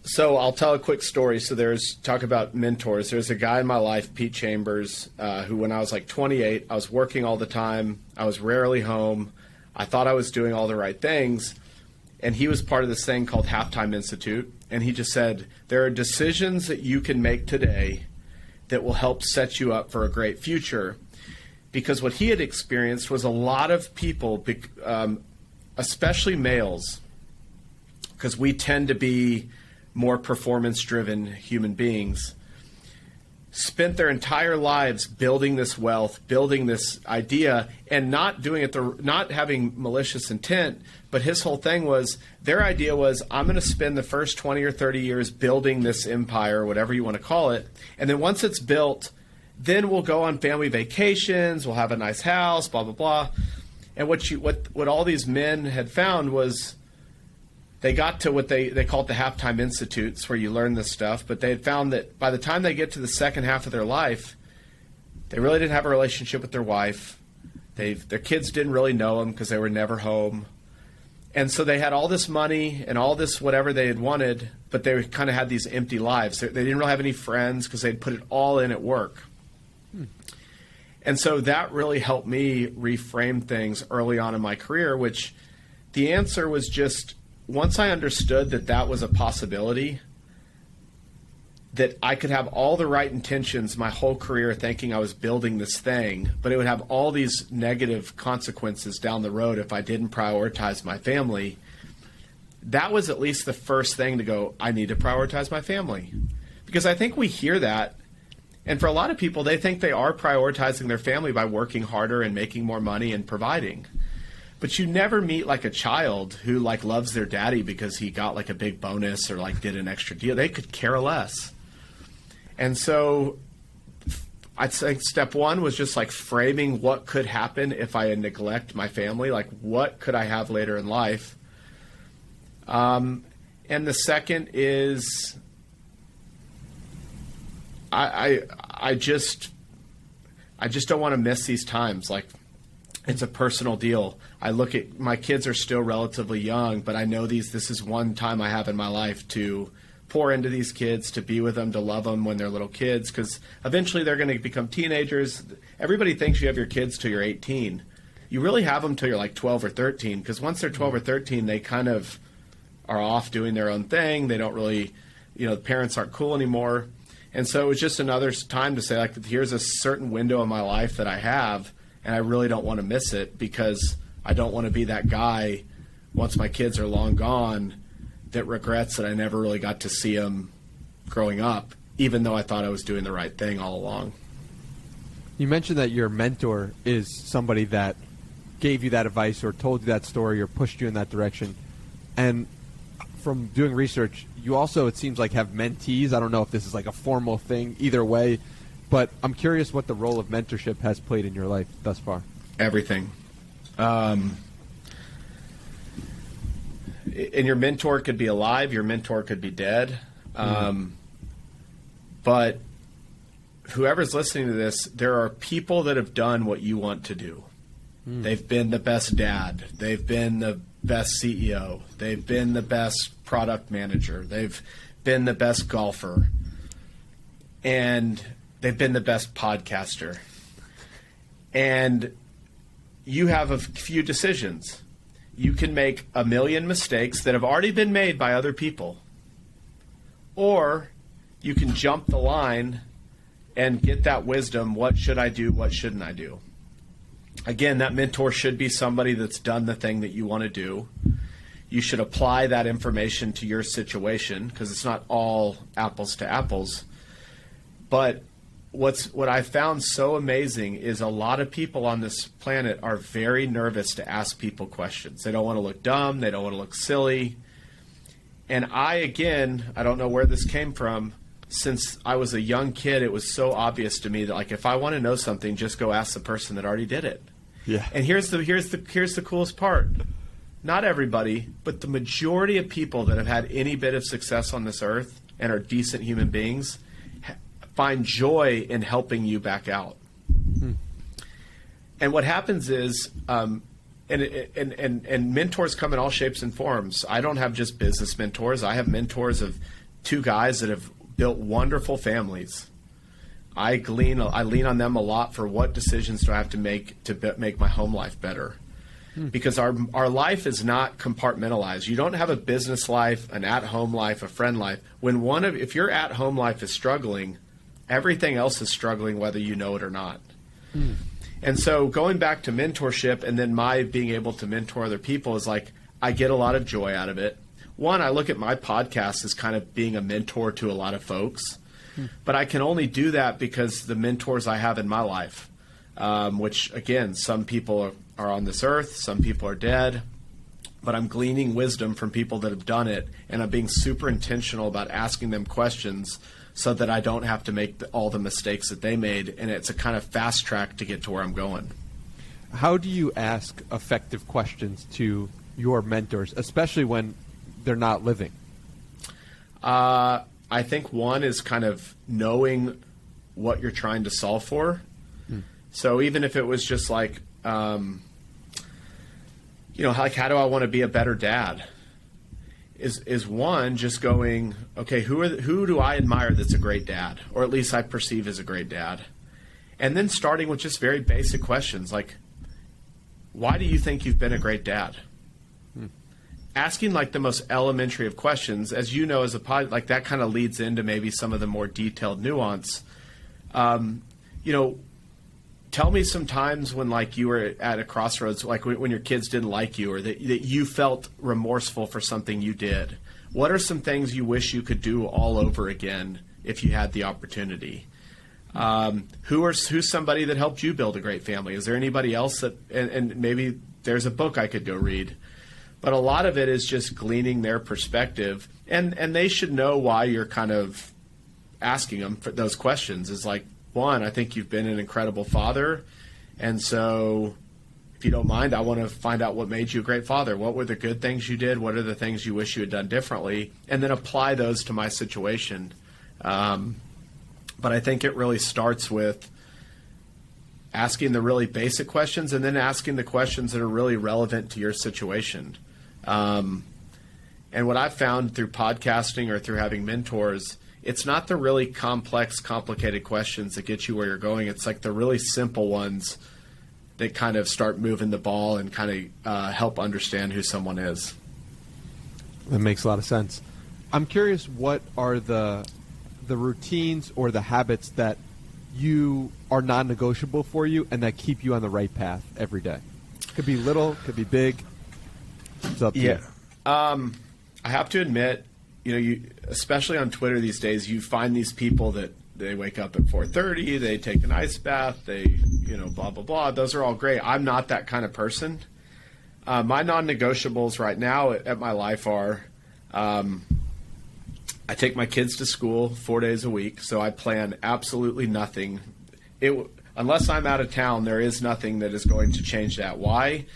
So I'll tell a quick story. So talk about mentors. There's a guy in my life, Pete Chambers, who when I was like 28, I was working all the time. I was rarely home. I thought I was doing all the right things. And he was part of this thing called Halftime Institute. And he just said, there are decisions that you can make today that will help set you up for a great future. Because what he had experienced was a lot of people, especially males, because we tend to be more performance-driven human beings, spent their entire lives building this wealth, building this idea, and not doing it, not having malicious intent. But his whole thing was, their idea was, I'm going to spend the first 20 or 30 years building this empire, whatever you want to call it, and then once it's built, then we'll go on family vacations, we'll have a nice house, blah, blah, blah. And what all these men had found was they got to what they call it the Halftime Institutes, where you learn this stuff, but they had found that by the time they get to the second half of their life, They really didn't have a relationship with their wife. Their kids didn't really know them because they were never home. And so they had all this money and all this whatever they had wanted, but they kind of had these empty lives. They didn't really have any friends because they'd put it all in at work. And so that really helped me reframe things early on in my career, which the answer was just once I understood that that was a possibility, that I could have all the right intentions my whole career thinking I was building this thing, but it would have all these negative consequences down the road if I didn't prioritize my family. That was at least the first thing to go, I need to prioritize my family. Because I think we hear that, and for a lot of people, they think they are prioritizing their family by working harder and making more money and providing. But you never meet like a child who like loves their daddy because he got like a big bonus or like did an extra deal. They could care less. And so I'd say step one was just like framing what could happen if I neglect my family. Like what could I have later in life? And the second is I just don't want to miss these times. Like it's a personal deal. I look at my kids are still relatively young, but I know this is one time I have in my life to pour into these kids, to be with them, to love them when they're little kids, because eventually they're going to become teenagers. Everybody thinks you have your kids till you're 18. You really have them till you're like 12 or 13, because once they're 12 or 13, they kind of are off doing their own thing. They don't really, the parents aren't cool anymore. And so it was just another time to say, like, here's a certain window in my life that I have, and I really don't want to miss it because I don't want to be that guy once my kids are long gone that regrets that I never really got to see them growing up, even though I thought I was doing the right thing all along. You mentioned that your mentor is somebody that gave you that advice or told you that story or pushed you in that direction. And from doing research, you also, it seems like, have mentees. I don't know if this is like a formal thing either way, but I'm curious what the role of mentorship has played in your life thus far. Everything. And your mentor could be alive, your mentor could be dead. But whoever's listening to this, there are people that have done what you want to do. They've been the best dad. They've been the best CEO. They've been the best product manager. They've been the best golfer. And they've been the best podcaster. And you have a few decisions. You can make a million mistakes that have already been made by other people. Or you can jump the line and get that wisdom. What should I do? What shouldn't I do? Again, that mentor should be somebody that's done the thing that you want to do. You should apply that information to your situation because it's not all apples to apples. But what I found so amazing is a lot of people on this planet are very nervous to ask people questions. They don't want to look dumb. They don't want to look silly. And I don't know where this came from. Since I was a young kid, it was so obvious to me that, like, if I want to know something, just go ask the person that already did it. Yeah. And here's the coolest part. Not everybody, but the majority of people that have had any bit of success on this earth and are decent human beings find joy in helping you back out. And what happens is, and mentors come in all shapes and forms. I don't have just business mentors. I have mentors of two guys that have built wonderful families. I lean on them a lot for what decisions do I have to make my home life better. Because our life is not compartmentalized. You don't have a business life, an at-home life, a friend life. If your at-home life is struggling, everything else is struggling whether you know it or not. And so going back to mentorship and then my being able to mentor other people is like, I get a lot of joy out of it. One, I look at my podcast as kind of being a mentor to a lot of folks. But I can only do that because the mentors I have in my life, which, again, some people are on this earth, some people are dead. But I'm gleaning wisdom from people that have done it, and I'm being super intentional about asking them questions so that I don't have to make all the mistakes that they made, and it's a kind of fast track to get to where I'm going. How do you ask effective questions to your mentors, especially when they're not living? I think one is kind of knowing what you're trying to solve for. So even if it was just like, like, how do I want to be a better dad? Is one just going, okay, who do I admire that's a great dad, or at least I perceive as a great dad? And then starting with just very basic questions like, why do you think you've been a great dad? Asking like the most elementary of questions, as you know, as a pod, like that kind of leads into maybe some of the more detailed nuance. Tell me some times when like you were at a crossroads, like when your kids didn't like you, or that you felt remorseful for something you did. What are some things you wish you could do all over again if you had the opportunity? Who's somebody that helped you build a great family? Is there anybody else that, and maybe there's a book I could go read. But a lot of it is just gleaning their perspective, and they should know why you're kind of asking them for those questions. Is like, one, I think you've been an incredible father, and so if you don't mind, I want to find out what made you a great father. What were the good things you did? What are the things you wish you had done differently? And then apply those to my situation. But I think it really starts with asking the really basic questions, and then asking the questions that are really relevant to your situation. And what I've found through podcasting or through having mentors, it's not the really complex, complicated questions that get you where you're going. It's like the really simple ones that kind of start moving the ball and kind of help understand who someone is. That makes a lot of sense. I'm curious, what are the routines or the habits that you are non-negotiable for you and that keep you on the right path every day? Could be little, could be big. It's up to you. I have to admit, you especially on Twitter these days, you find these people that they wake up at 4:30, they take an ice bath, they blah blah blah. Those are all great. I'm not that kind of person. My non-negotiables right now at my life are, I take my kids to school 4 days a week, so I plan absolutely nothing. Unless I'm out of town, there is nothing that is going to change that. Why?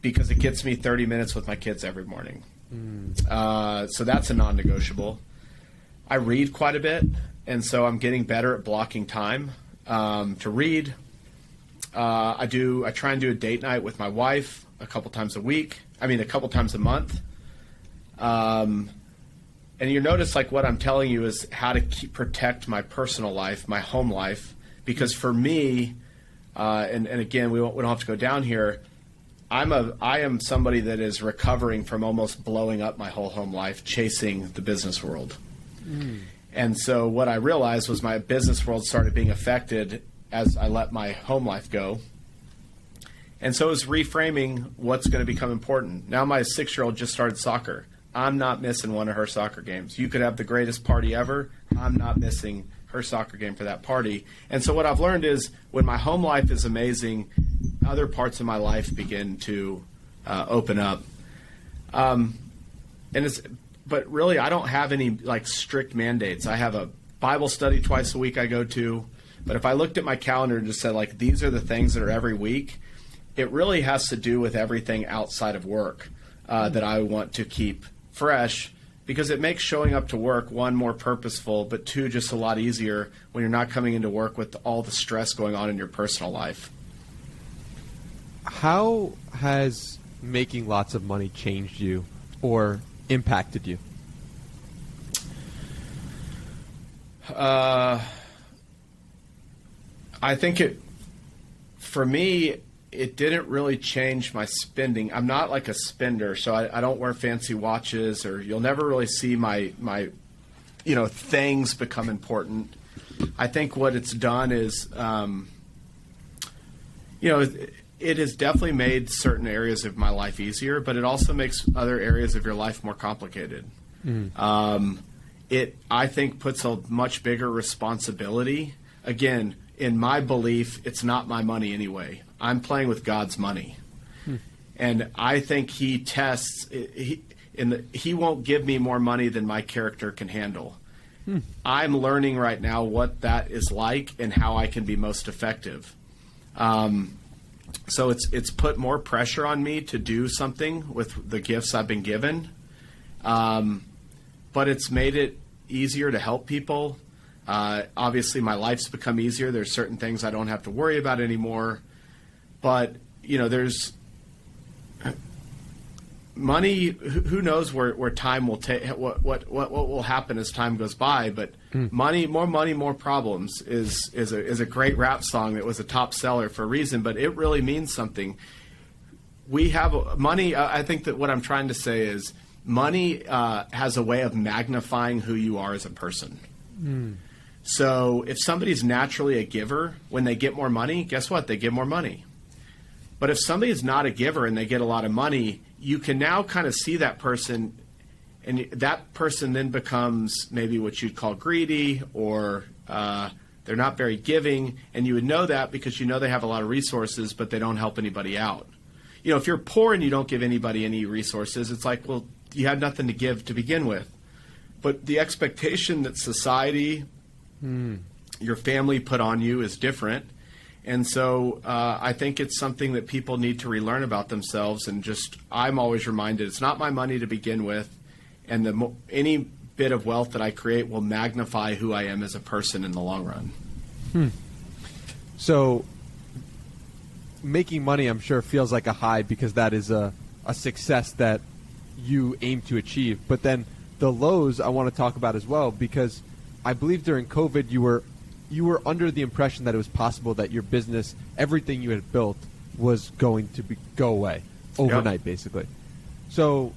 Because it gets me 30 minutes with my kids every morning. So that's a non-negotiable. I read quite a bit, and so I'm getting better at blocking time to read. I try and do a date night with my wife a couple times a month. And you notice like what I'm telling you is how to protect my personal life, my home life, because for me, and again, we don't have to go down here. I am somebody that is recovering from almost blowing up my whole home life, chasing the business world. And so what I realized was my business world started being affected as I let my home life go. And so it was reframing what's going to become important. Now my 6-year-old just started soccer. I'm not missing one of her soccer games. You could have the greatest party ever. I'm not missing her soccer game for that party. And so what I've learned is when my home life is amazing, other parts of my life begin to open up. But really, I don't have any like strict mandates. I have a Bible study twice a week I go to. But if I looked at my calendar and just said like these are the things that are every week, it really has to do with everything outside of work that I want to keep fresh, because it makes showing up to work, one, more purposeful, but two, just a lot easier when you're not coming into work with all the stress going on in your personal life. How has making lots of money changed you or impacted you? I think for me, it didn't really change my spending. I'm not like a spender, so I don't wear fancy watches, or you'll never really see my things become important. I think what it's done is, it has definitely made certain areas of my life easier, but it also makes other areas of your life more complicated. It, I think, puts a much bigger responsibility. Again, in my belief, it's not my money anyway. I'm playing with God's money. And I think he tests, he won't give me more money than my character can handle. I'm learning right now what that is like and how I can be most effective. So it's put more pressure on me to do something with the gifts I've been given. But it's made it easier to help people. Obviously, my life's become easier. There's certain things I don't have to worry about anymore. But, there's money. Who knows where time will take, what will happen as time goes by. But money, more problems is a great rap song that was a top seller for a reason. But it really means something. We have money. I think that what I'm trying to say is money has a way of magnifying who you are as a person. So if somebody's naturally a giver, when they get more money, guess what? They give more money. But if somebody is not a giver and they get a lot of money, you can now kind of see that person, and that person then becomes maybe what you'd call greedy, or they're not very giving, and you would know that because they have a lot of resources, but they don't help anybody out. If you're poor and you don't give anybody any resources, it's like, well, you had nothing to give to begin with. But the expectation that society, your family put on you is different. And so I think it's something that people need to relearn about themselves. And I'm always reminded, it's not my money to begin with. And any bit of wealth that I create will magnify who I am as a person in the long run. So making money, I'm sure, feels like a high because that is a success that you aim to achieve. But then the lows I want to talk about as well, because I believe during COVID you were under the impression that it was possible that your business, everything you had built, was going to go away overnight, basically. So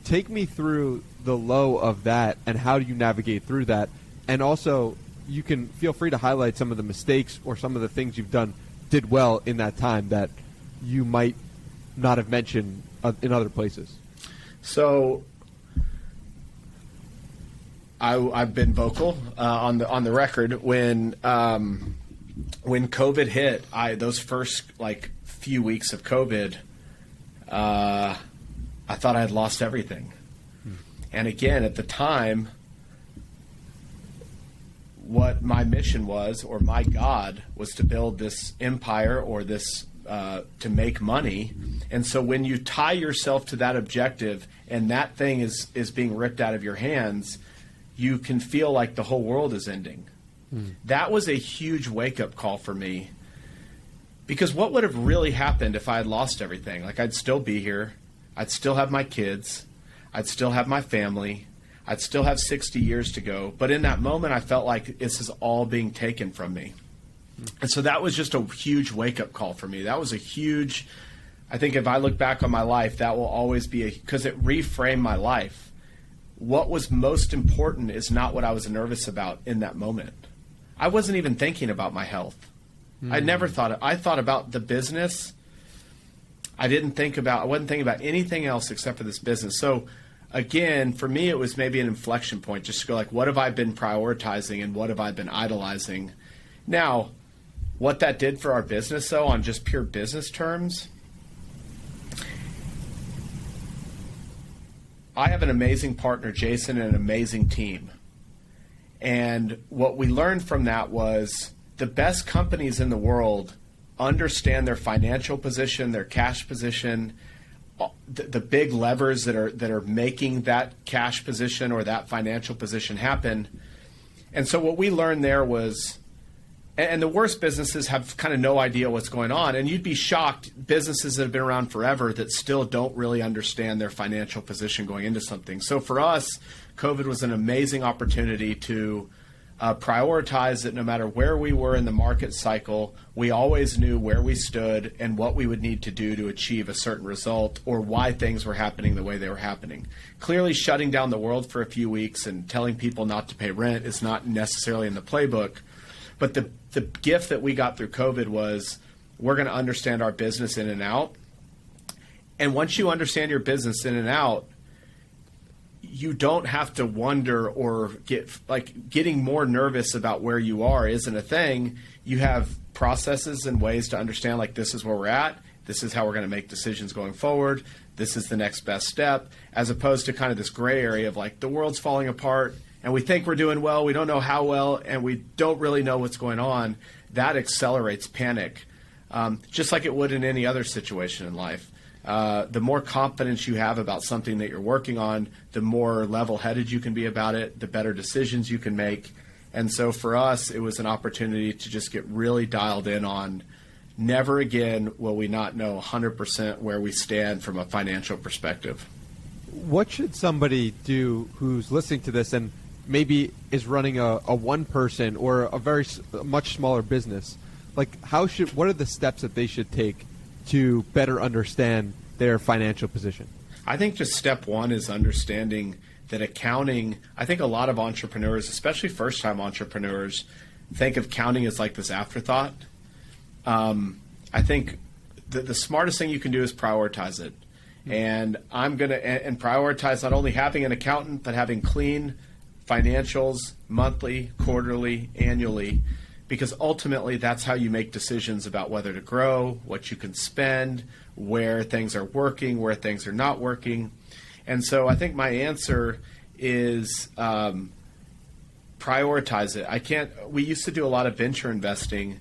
take me through the low of that and how do you navigate through that. And also, you can feel free to highlight some of the mistakes or some of the things you've did well in that time that you might not have mentioned in other places. So I've been vocal on the record when COVID hit. Those first few weeks of COVID, I thought I had lost everything. And again, at the time, what my mission was, or my God, was to build this empire or this to make money. And so when you tie yourself to that objective and that thing is being ripped out of your hands, you can feel like the whole world is ending. That was a huge wake-up call for me, because what would have really happened if I had lost everything? I'd still be here. I'd still have my kids. I'd still have my family. I'd still have 60 years to go. But in that moment, I felt like this is all being taken from me. And so that was just a huge wake-up call for me. That was a huge, I think if I look back on my life, that will always be because it reframed my life. What was most important is not what I was nervous about in that moment. I wasn't even thinking about my health. I never thought, I thought about the business. I wasn't thinking about anything else except for this business. So again, for me, it was maybe an inflection point just to go what have I been prioritizing and what have I been idolizing? Now, what that did for our business, though, on just pure business terms, I have an amazing partner, Jason, and an amazing team. And what we learned from that was the best companies in the world understand their financial position, their cash position, the big levers that are making that cash position or that financial position happen. And so what we learned there was, and the worst businesses have kind of no idea what's going on. And you'd be shocked, businesses that have been around forever that still don't really understand their financial position going into something. So for us, COVID was an amazing opportunity to prioritize that no matter where we were in the market cycle, we always knew where we stood and what we would need to do to achieve a certain result or why things were happening the way they were happening. Clearly, shutting down the world for a few weeks and telling people not to pay rent is not necessarily in the playbook. But the gift that we got through COVID was we're going to understand our business in and out. And once you understand your business in and out, you don't have to wonder or getting more nervous about where you are isn't a thing. You have processes and ways to understand this is where we're at. This is how we're going to make decisions going forward. This is the next best step, as opposed to kind of this gray area of the world's falling apart and we think we're doing well. We don't know how well, and we don't really know what's going on. That accelerates panic, just like it would in any other situation in life. The more confidence you have about something that you're working on, the more level-headed you can be about it, the better decisions you can make. And so for us, it was an opportunity to just get really dialed in on never again will we not know 100% where we stand from a financial perspective. What should somebody do who's listening to this and maybe is running a one person or a much smaller business? Like, what are the steps that they should take to better understand their financial position? I think just step one is understanding that accounting, I think a lot of entrepreneurs, especially first-time entrepreneurs, think of accounting as like this afterthought. I think the smartest thing you can do is prioritize it. And I'm going to prioritize not only having an accountant, but having clean financials monthly, quarterly, annually, because ultimately that's how you make decisions about whether to grow, what you can spend, where things are working, where things are not working. And so I think my answer is prioritize it. We used to do a lot of venture investing,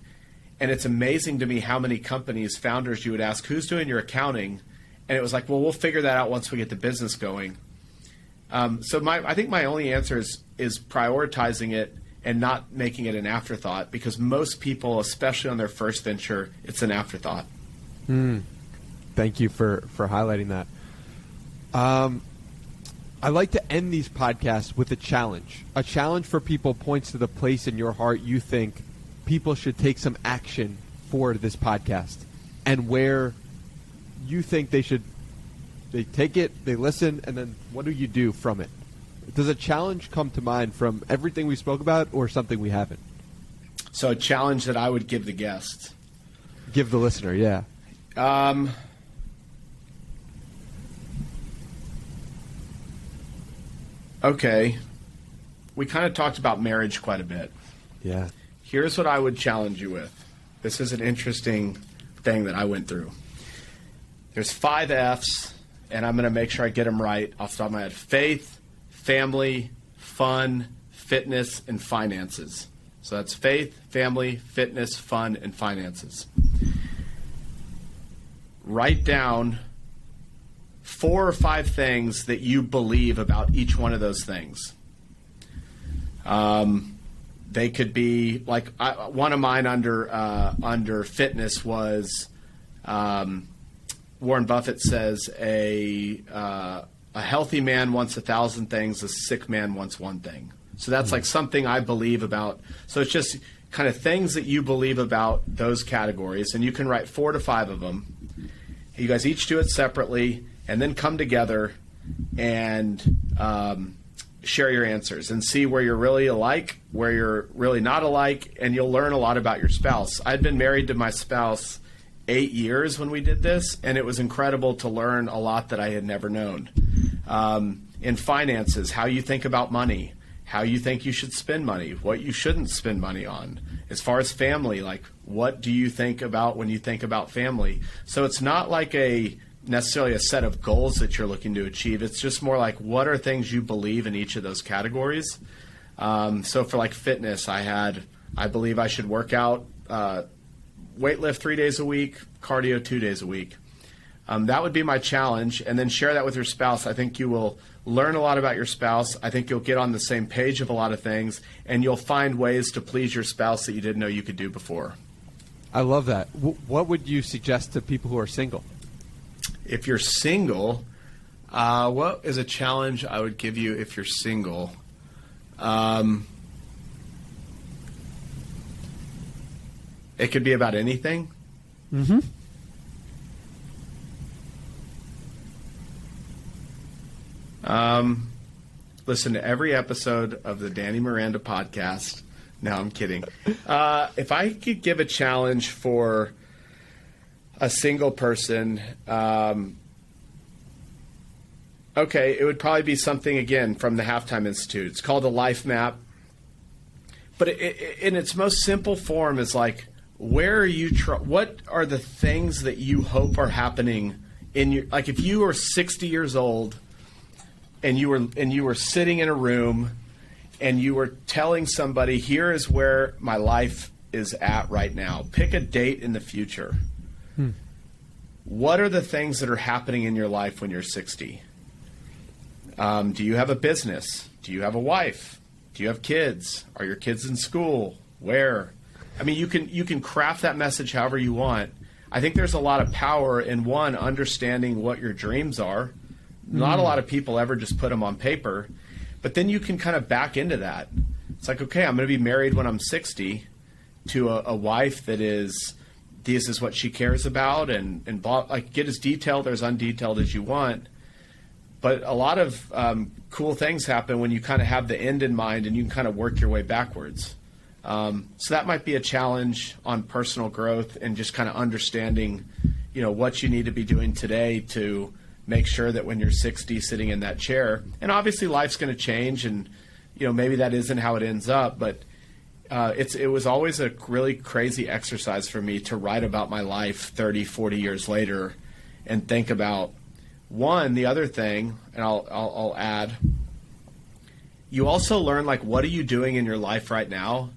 and it's amazing to me how many companies, founders, you would ask, who's doing your accounting? And it was like, well, we'll figure that out once we get the business going. I think my only answer is prioritizing it and not making it an afterthought, because most people, especially on their first venture, it's an afterthought. Thank you for highlighting that. I like to end these podcasts with a challenge. A challenge for people points to the place in your heart you think people should take some action for this podcast, and where you think they take it, they listen, and then what do you do from it? Does a challenge come to mind from everything we spoke about, or something we haven't? So a challenge that I would give the guest. Give the listener, yeah. Okay. We kind of talked about marriage quite a bit. Yeah. Here's what I would challenge you with. This is an interesting thing that I went through. There's 5 F's, and I'm going to make sure I get them right off the top of my head. Faith, family, fun, fitness, and finances. So that's faith, family, fitness, fun, and finances. Write down 4 or 5 things that you believe about each one of those things. They could be like one of mine under fitness was Warren Buffett says a healthy man wants 1,000 things, a sick man wants one thing. So that's like something I believe about. So it's just kind of things that you believe about those categories, and you can write 4 to 5 of them. You guys each do it separately, and then come together and share your answers and see where you're really alike, where you're really not alike, and you'll learn a lot about your spouse. I'd been married to my spouse 8 years when we did this, and it was incredible to learn a lot that I had never known. In finances, how you think about money, how you think you should spend money, what you shouldn't spend money on. As far as family, like what do you think about when you think about family? So it's not like necessarily a set of goals that you're looking to achieve. It's just more like what are things you believe in each of those categories. So for like fitness, I believe I should work out, weightlift 3 days a week, cardio 2 days a week. That would be my challenge, and then share that with your spouse. I think you will learn a lot about your spouse. I think you'll get on the same page of a lot of things, and you'll find ways to please your spouse that you didn't know you could do before. I love that. What would you suggest to people who are single? If you're single, what is a challenge I would give you if you're single? It could be about anything. Mm-hmm. Listen to every episode of the Danny Miranda podcast. No, I'm kidding. If I could give a challenge for a single person, okay, it would probably be something, again, from the Halftime Institute. It's called a life map. But in its most simple form is like, where are you? What are the things that you hope are happening in your? Like, if you were 60 years old and you were sitting in a room and you were telling somebody, here is where my life is at right now. Pick a date in the future. What are the things that are happening in your life when you're 60? Do you have a business? Do you have a wife? Do you have kids? Are your kids in school? Where? I mean, you can craft that message however you want. I think there's a lot of power in, one, understanding what your dreams are. Not a lot of people ever just put them on paper. But then you can kind of back into that. It's like, okay, I'm going to be married when I'm 60 to a wife that is, this is what she cares about, and blah, like, get as detailed or as undetailed as you want. But a lot of cool things happen when you kind of have the end in mind and you can kind of work your way backwards. So that might be a challenge on personal growth and just kind of understanding, what you need to be doing today to make sure that when you're 60 sitting in that chair, and obviously life's going to change and, maybe that isn't how it ends up, but it was always a really crazy exercise for me to write about my life 30, 40 years later and think about, one, the other thing, and I'll add, you also learn, like, what are you doing in your life right now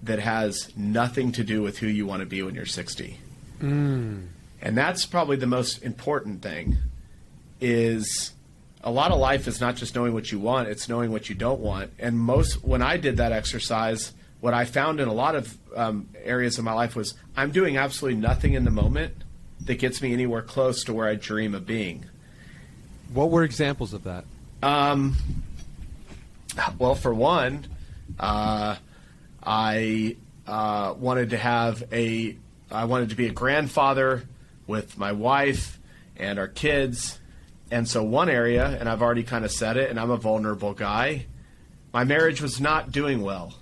that has nothing to do with who you want to be when you're 60. And that's probably the most important thing, is a lot of life is not just knowing what you want, it's knowing what you don't want. And when I did that exercise, what I found in a lot of areas of my life was I'm doing absolutely nothing in the moment that gets me anywhere close to where I dream of being. What were examples of that? Well, for one, I wanted to be a grandfather with my wife and our kids. And so one area, and I've already kind of said it, and I'm a vulnerable guy, my marriage was not doing well.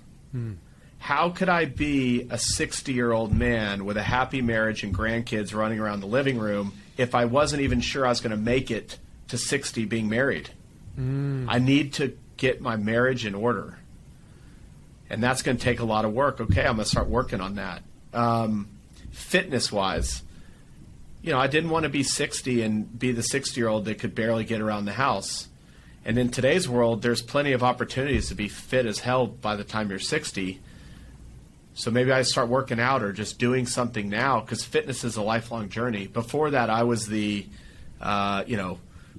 How could I be a 60-year-old man with a happy marriage and grandkids running around the living room if I wasn't even sure I was going to make it to 60 being married? I need to get my marriage in order. And that's going to take a lot of work. Okay, I'm going to start working on that. Fitness-wise, I didn't want to be 60 and be the 60-year-old that could barely get around the house. And in today's world, there's plenty of opportunities to be fit as hell by the time you're 60. So maybe I start working out or just doing something now, because fitness is a lifelong journey. Before that, I was the,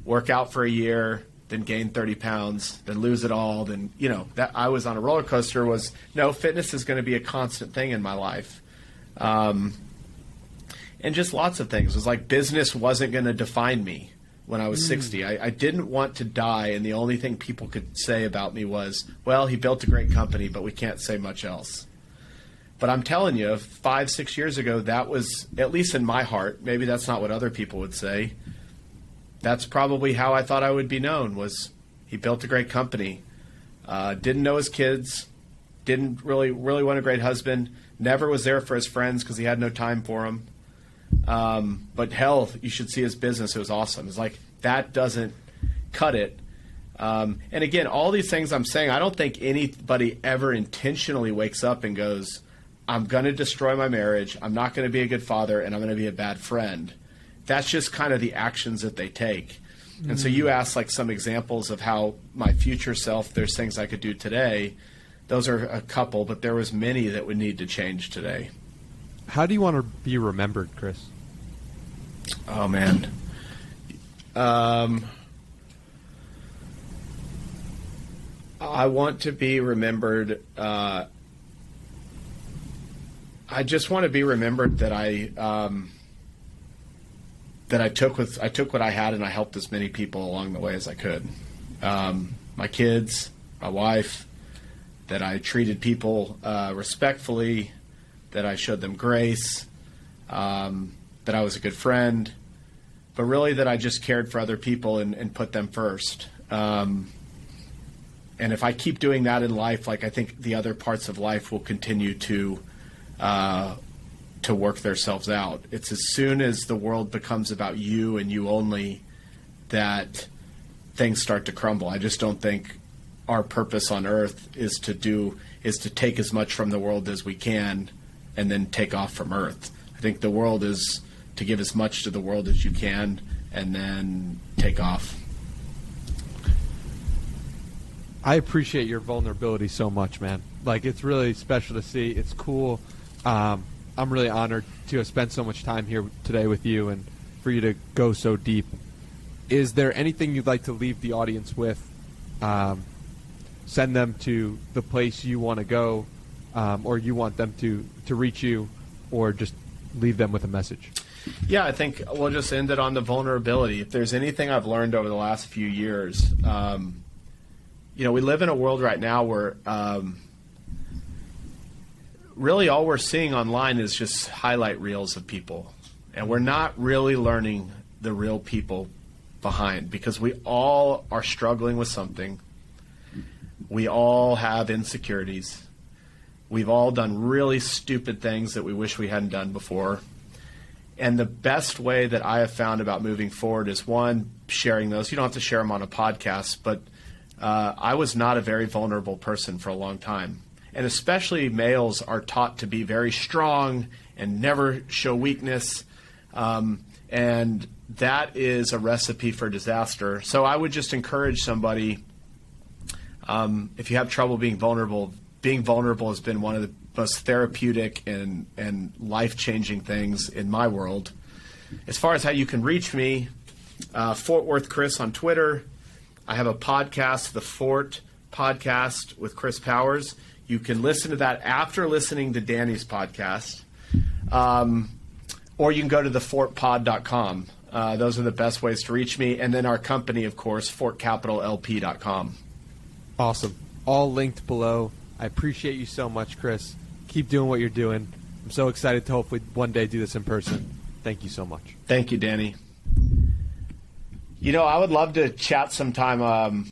work out for a year, then gain 30 pounds, then lose it all. Then, that I was on a roller coaster. No, fitness is going to be a constant thing in my life. And just lots of things. It was like business wasn't going to define me when I was 60. I didn't want to die, and the only thing people could say about me was, well, he built a great company, but we can't say much else. But I'm telling you, 5-6 years ago, that was, at least in my heart, maybe that's not what other people would say, that's probably how I thought I would be known, was he built a great company, didn't know his kids, didn't really want a great husband, never was there for his friends because he had no time for them. But hell, you should see his business. It was awesome. It's like, that doesn't cut it. And again, all these things I'm saying, I don't think anybody ever intentionally wakes up and goes, I'm going to destroy my marriage, I'm not going to be a good father, and I'm going to be a bad friend. That's just kind of the actions that they take. And so you asked like some examples of how my future self, there's things I could do today. Those are a couple, but there was many that would need to change today. How do you want to be remembered, Chris? Oh, man. I want to be remembered. I just want to be remembered that I took what I had and I helped as many people along the way as I could. My kids, my wife, that I treated people respectfully, that I showed them grace, that I was a good friend, but really that I just cared for other people and put them first. And if I keep doing that in life, like, I think the other parts of life will continue to work themselves out. It's as soon as the world becomes about you and you only that things start to crumble. I just don't think our purpose on earth is to take as much from the world as we can and then take off from earth. I think the world is to give as much to the world as you can and then take off. I appreciate your vulnerability so much, man. Like, it's really special to see. It's cool. I'm really honored to have spent so much time here today with you and for you to go so deep. Is there anything you'd like to leave the audience with send them to the place you want to go, or you want them to reach you, or just leave them with a message? Yeah, I think we'll just end it on the vulnerability. If there's anything I've learned over the last few years, we live in a world right now where really all we're seeing online is just highlight reels of people. And we're not really learning the real people behind, because we all are struggling with something. We all have insecurities. We've all done really stupid things that we wish we hadn't done before. And the best way that I have found about moving forward is, one, sharing those. You don't have to share them on a podcast, but I was not a very vulnerable person for a long time. And especially males are taught to be very strong and never show weakness. And that is a recipe for disaster. So I would just encourage somebody, if you have trouble being vulnerable has been one of the most therapeutic and life-changing things in my world. As far as how you can reach me, Fort Worth Chris on Twitter. I have a podcast, the Fort Podcast with Chris Powers. You can listen to that after listening to Danny's podcast. Or you can go to thefortpod.com. Those are the best ways to reach me. And then our company, of course, fortcapitallp.com. Awesome. All linked below. I appreciate you so much, Chris. Keep doing what you're doing. I'm so excited to hopefully one day do this in person. Thank you so much. Thank you, Danny. I would love to chat sometime.